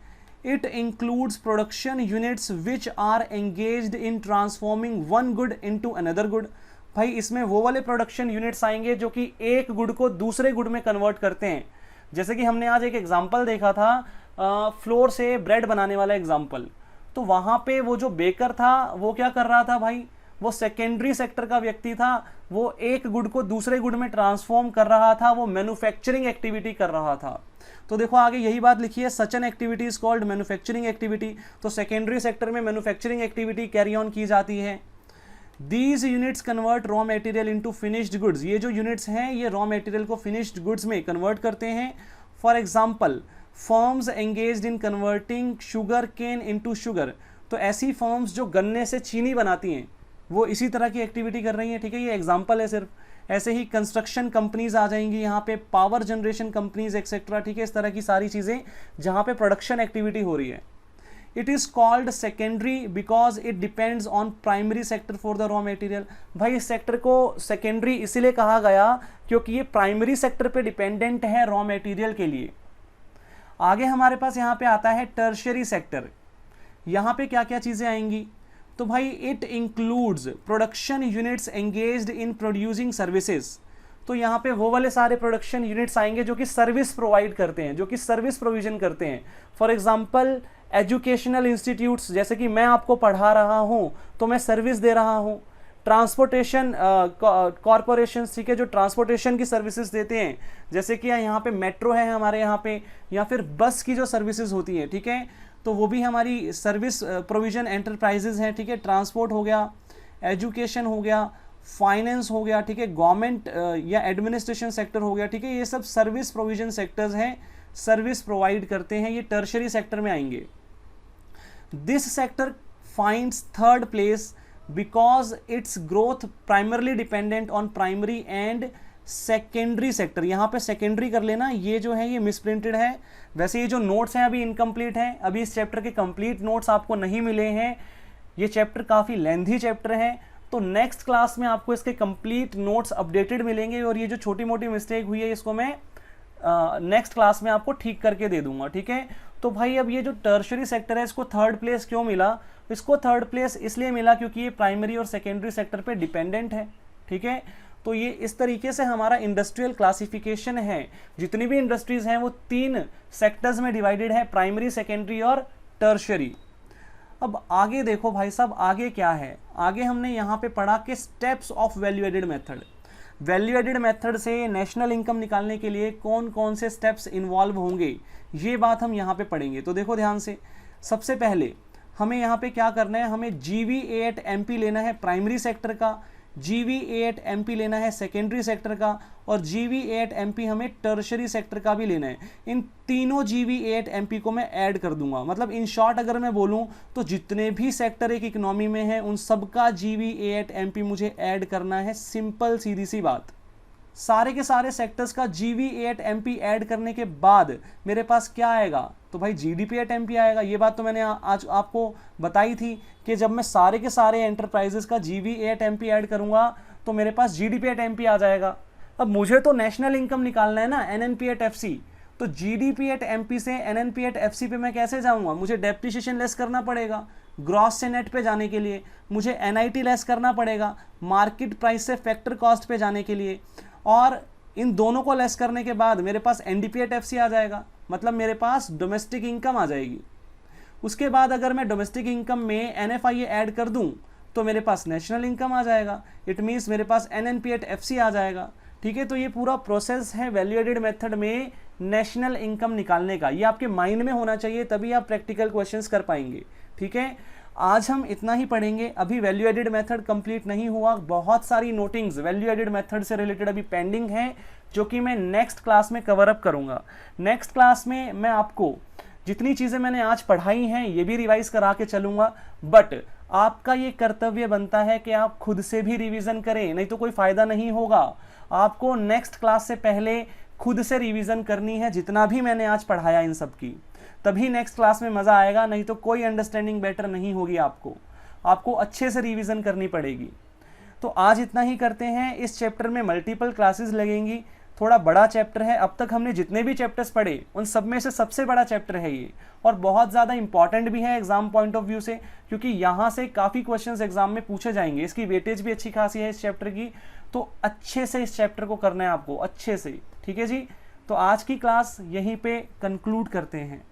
It includes production units which are engaged in transforming one good into another good. भाई इसमें वो वाले प्रोडक्शन यूनिट्स आएंगे जो कि एक गुड को दूसरे गुड में कन्वर्ट करते हैं। जैसे कि हमने आज एक एग्जांपल देखा था फ्लोर से ब्रेड बनाने वाला एग्जांपल। तो वहाँ पे वो जो बेकर था वो क्या कर रहा था भाई, वो सेकेंडरी सेक्टर का व्यक्ति था, वो एक गुड को दूसरे गुड में ट्रांसफॉर्म कर रहा था, वो मैन्युफैक्चरिंग एक्टिविटी कर रहा था। तो देखो आगे यही बात लिखी है, such an activity is called manufacturing activity. तो सेकेंडरी सेक्टर में मैन्युफैक्चरिंग एक्टिविटी कैरी ऑन की जाती है। These units convert raw material into finished goods. ये जो यूनिट्स हैं ये रॉ मटेरियल को फिनिश्ड गुड्स में कन्वर्ट करते हैं। For example firms engaged in converting sugar cane into sugar. तो ऐसी फर्म्स जो गन्ने से चीनी बनाती हैं वो इसी तरह की एक्टिविटी कर रही हैं, ठीक है। ये एग्जाम्पल है सिर्फ। ऐसे ही कंस्ट्रक्शन कंपनीज आ जाएंगी यहाँ पे, पावर जनरेशन कंपनीज एक्सेट्रा, ठीक है। इस तरह की सारी चीज़ें जहाँ पे प्रोडक्शन एक्टिविटी हो रही है। It is called secondary because it depends on primary sector for the raw material. भाई इस सेक्टर को सेकेंडरी इसीलिए कहा गया क्योंकि ये प्राइमरी सेक्टर पे डिपेंडेंट है रॉ मटेरियल के लिए। आगे हमारे पास यहाँ पे आता है टर्शियरी सेक्टर। यहाँ पे क्या क्या चीज़ें आएंगी, तो भाई it includes production units engaged in producing services. तो यहाँ पे वो वाले सारे प्रोडक्शन यूनिट्स आएंगे जो कि सर्विस प्रोवाइड करते हैं, जो कि सर्विस प्रोविजन करते हैं। फॉर एग्जांपल एजुकेशनल इंस्टीट्यूट्स, जैसे कि मैं आपको पढ़ा रहा हूँ तो मैं सर्विस दे रहा हूँ। ट्रांसपोर्टेशन कॉरपोरेशन, ठीक है, जो ट्रांसपोर्टेशन की सर्विसेज देते हैं, जैसे कि यहाँ पे मेट्रो है हमारे यहाँ पे, या फिर बस की जो सर्विसेज होती हैं, ठीक है, तो वो भी हमारी सर्विस प्रोविजन एंटरप्राइजेज हैं, ठीक है। ट्रांसपोर्ट हो गया, एजुकेशन हो गया, फाइनेंस हो गया, ठीक है, गवर्नमेंट या एडमिनिस्ट्रेशन सेक्टर हो गया, ठीक है, ये सब सर्विस प्रोविजन सेक्टर्स हैं, सर्विस प्रोवाइड करते हैं, ये टर्शरी सेक्टर में आएंगे। This sector finds third place because it's growth primarily dependent on primary and secondary sector. यहाँ पे सेकेंडरी कर लेना, ये जो है ये मिसप्रिंटेड है। वैसे ये जो नोट्स हैं अभी इनकम्प्लीट हैं, अभी इस चैप्टर के कंप्लीट नोट्स आपको नहीं मिले हैं, ये चैप्टर काफ़ी लेंथी चैप्टर है, तो नेक्स्ट क्लास में आपको इसके कंप्लीट नोट्स अपडेटेड मिलेंगे, और ये जो छोटी मोटी मिस्टेक हुई है इसको मैं नेक्स्ट क्लास में आपको ठीक करके दे दूंगा, ठीक है। तो भाई अब ये जो टर्शरी सेक्टर है इसको थर्ड प्लेस क्यों मिला? इसको थर्ड प्लेस इसलिए मिला क्योंकि ये प्राइमरी और सेकेंडरी सेक्टर पे डिपेंडेंट है, ठीक है। तो ये इस तरीके से हमारा इंडस्ट्रियल क्लासिफिकेशन है। जितनी भी इंडस्ट्रीज हैं वो 3 सेक्टर्स में डिवाइडेड है, प्राइमरी, सेकेंडरी और टर्शरी। अब आगे देखो भाई साहब, आगे क्या है? आगे हमने यहाँ पे पढ़ा कि steps of value added method. Value added method से नेशनल इनकम निकालने के लिए कौन कौन से स्टेप्स इन्वॉल्व होंगे, ये बात हम यहाँ पे पढ़ेंगे। तो देखो ध्यान से, सबसे पहले हमें यहाँ पे क्या करना है, हमें GV8 MP लेना है प्राइमरी सेक्टर का, GV8 MP लेना है सेकेंडरी सेक्टर का, और GV8 MP हमें टर्शरी सेक्टर का भी लेना है। इन तीनों GV8 MP को मैं ऐड कर दूंगा। मतलब इन शॉर्ट अगर मैं बोलूं तो जितने भी सेक्टर एक इकोनॉमी में है उन सबका GV8 MP मुझे ऐड करना है। सिंपल सीधी सी बात। सारे के सारे सेक्टर्स का GV8 MP ऐड करने के बाद मेरे पास क्या आएगा? तो भाई GDP8 MP आएगा। ये बात तो मैंने आज आपको बताई थी कि जब मैं सारे के सारे एंटरप्राइजेस का GV8 MP ऐड करूंगा तो मेरे पास GDP8 MP आ जाएगा। अब मुझे तो नेशनल इनकम निकालना है ना, NNP8 FC। तो GDP8 MP से NNP8 FC पे मैं कैसे जाऊंगा? मुझे डेप्रिसिएशन लेस करना पड़ेगा। ग्रॉस से नेट पे जाने के लिए मुझे NIT लेस करना पड़ेगा, मार्केट प्राइस से फैक्टर कॉस्ट पे जाने के लिए, और इन दोनों को लेस करने के बाद मेरे पास NDP8 FC आ जाएगा। मतलब मेरे पास डोमेस्टिक इनकम आ जाएगी। उसके बाद अगर मैं डोमेस्टिक इनकम में NFIA ऐड कर दूं तो मेरे पास नेशनल इनकम आ जाएगा। इट मीन्स मेरे पास NNP8 FC आ जाएगा, ठीक है। तो ये पूरा प्रोसेस है वैल्यू एडेड मेथड में नेशनल इनकम निकालने का। ये आपके माइंड में होना चाहिए, तभी आप प्रैक्टिकल क्वेश्चंस कर पाएंगे, ठीक है। आज हम इतना ही पढ़ेंगे। अभी वैल्यू एडेड मेथड कंप्लीट नहीं हुआ, बहुत सारी नोटिंग्स वैल्यू एडेड मेथड से रिलेटेड अभी पेंडिंग है, जो कि मैं नेक्स्ट क्लास में कवर अप करूंगा। नेक्स्ट क्लास में मैं आपको जितनी चीज़ें मैंने आज पढ़ाई हैं ये भी रिवाइज करा के चलूंगा, बट आपका ये कर्तव्य बनता है कि आप खुद से भी रिवीजन करें, नहीं तो कोई फ़ायदा नहीं होगा। आपको नेक्स्ट क्लास से पहले खुद से रिवीजन करनी है जितना भी मैंने आज पढ़ाया इन सब की, तभी नेक्स्ट क्लास में मज़ा आएगा, नहीं तो कोई अंडरस्टैंडिंग बेटर नहीं होगी। आपको अच्छे से रिवीजन करनी पड़ेगी। तो आज इतना ही करते हैं। इस चैप्टर में मल्टीपल क्लासेस लगेंगी, थोड़ा बड़ा चैप्टर है। अब तक हमने जितने भी चैप्टर्स पढ़े उन सब में से सबसे बड़ा चैप्टर है ये, और बहुत ज़्यादा इंपॉर्टेंट भी है एग्जाम पॉइंट ऑफ व्यू से, क्योंकि यहाँ से काफ़ी क्वेश्चंस एग्जाम में पूछे जाएंगे। इसकी वेटेज भी अच्छी खासी है इस चैप्टर की, तो अच्छे से इस चैप्टर को करना है आपको, अच्छे से, ठीक है जी। तो आज की क्लास यहीं पे कंक्लूड करते हैं।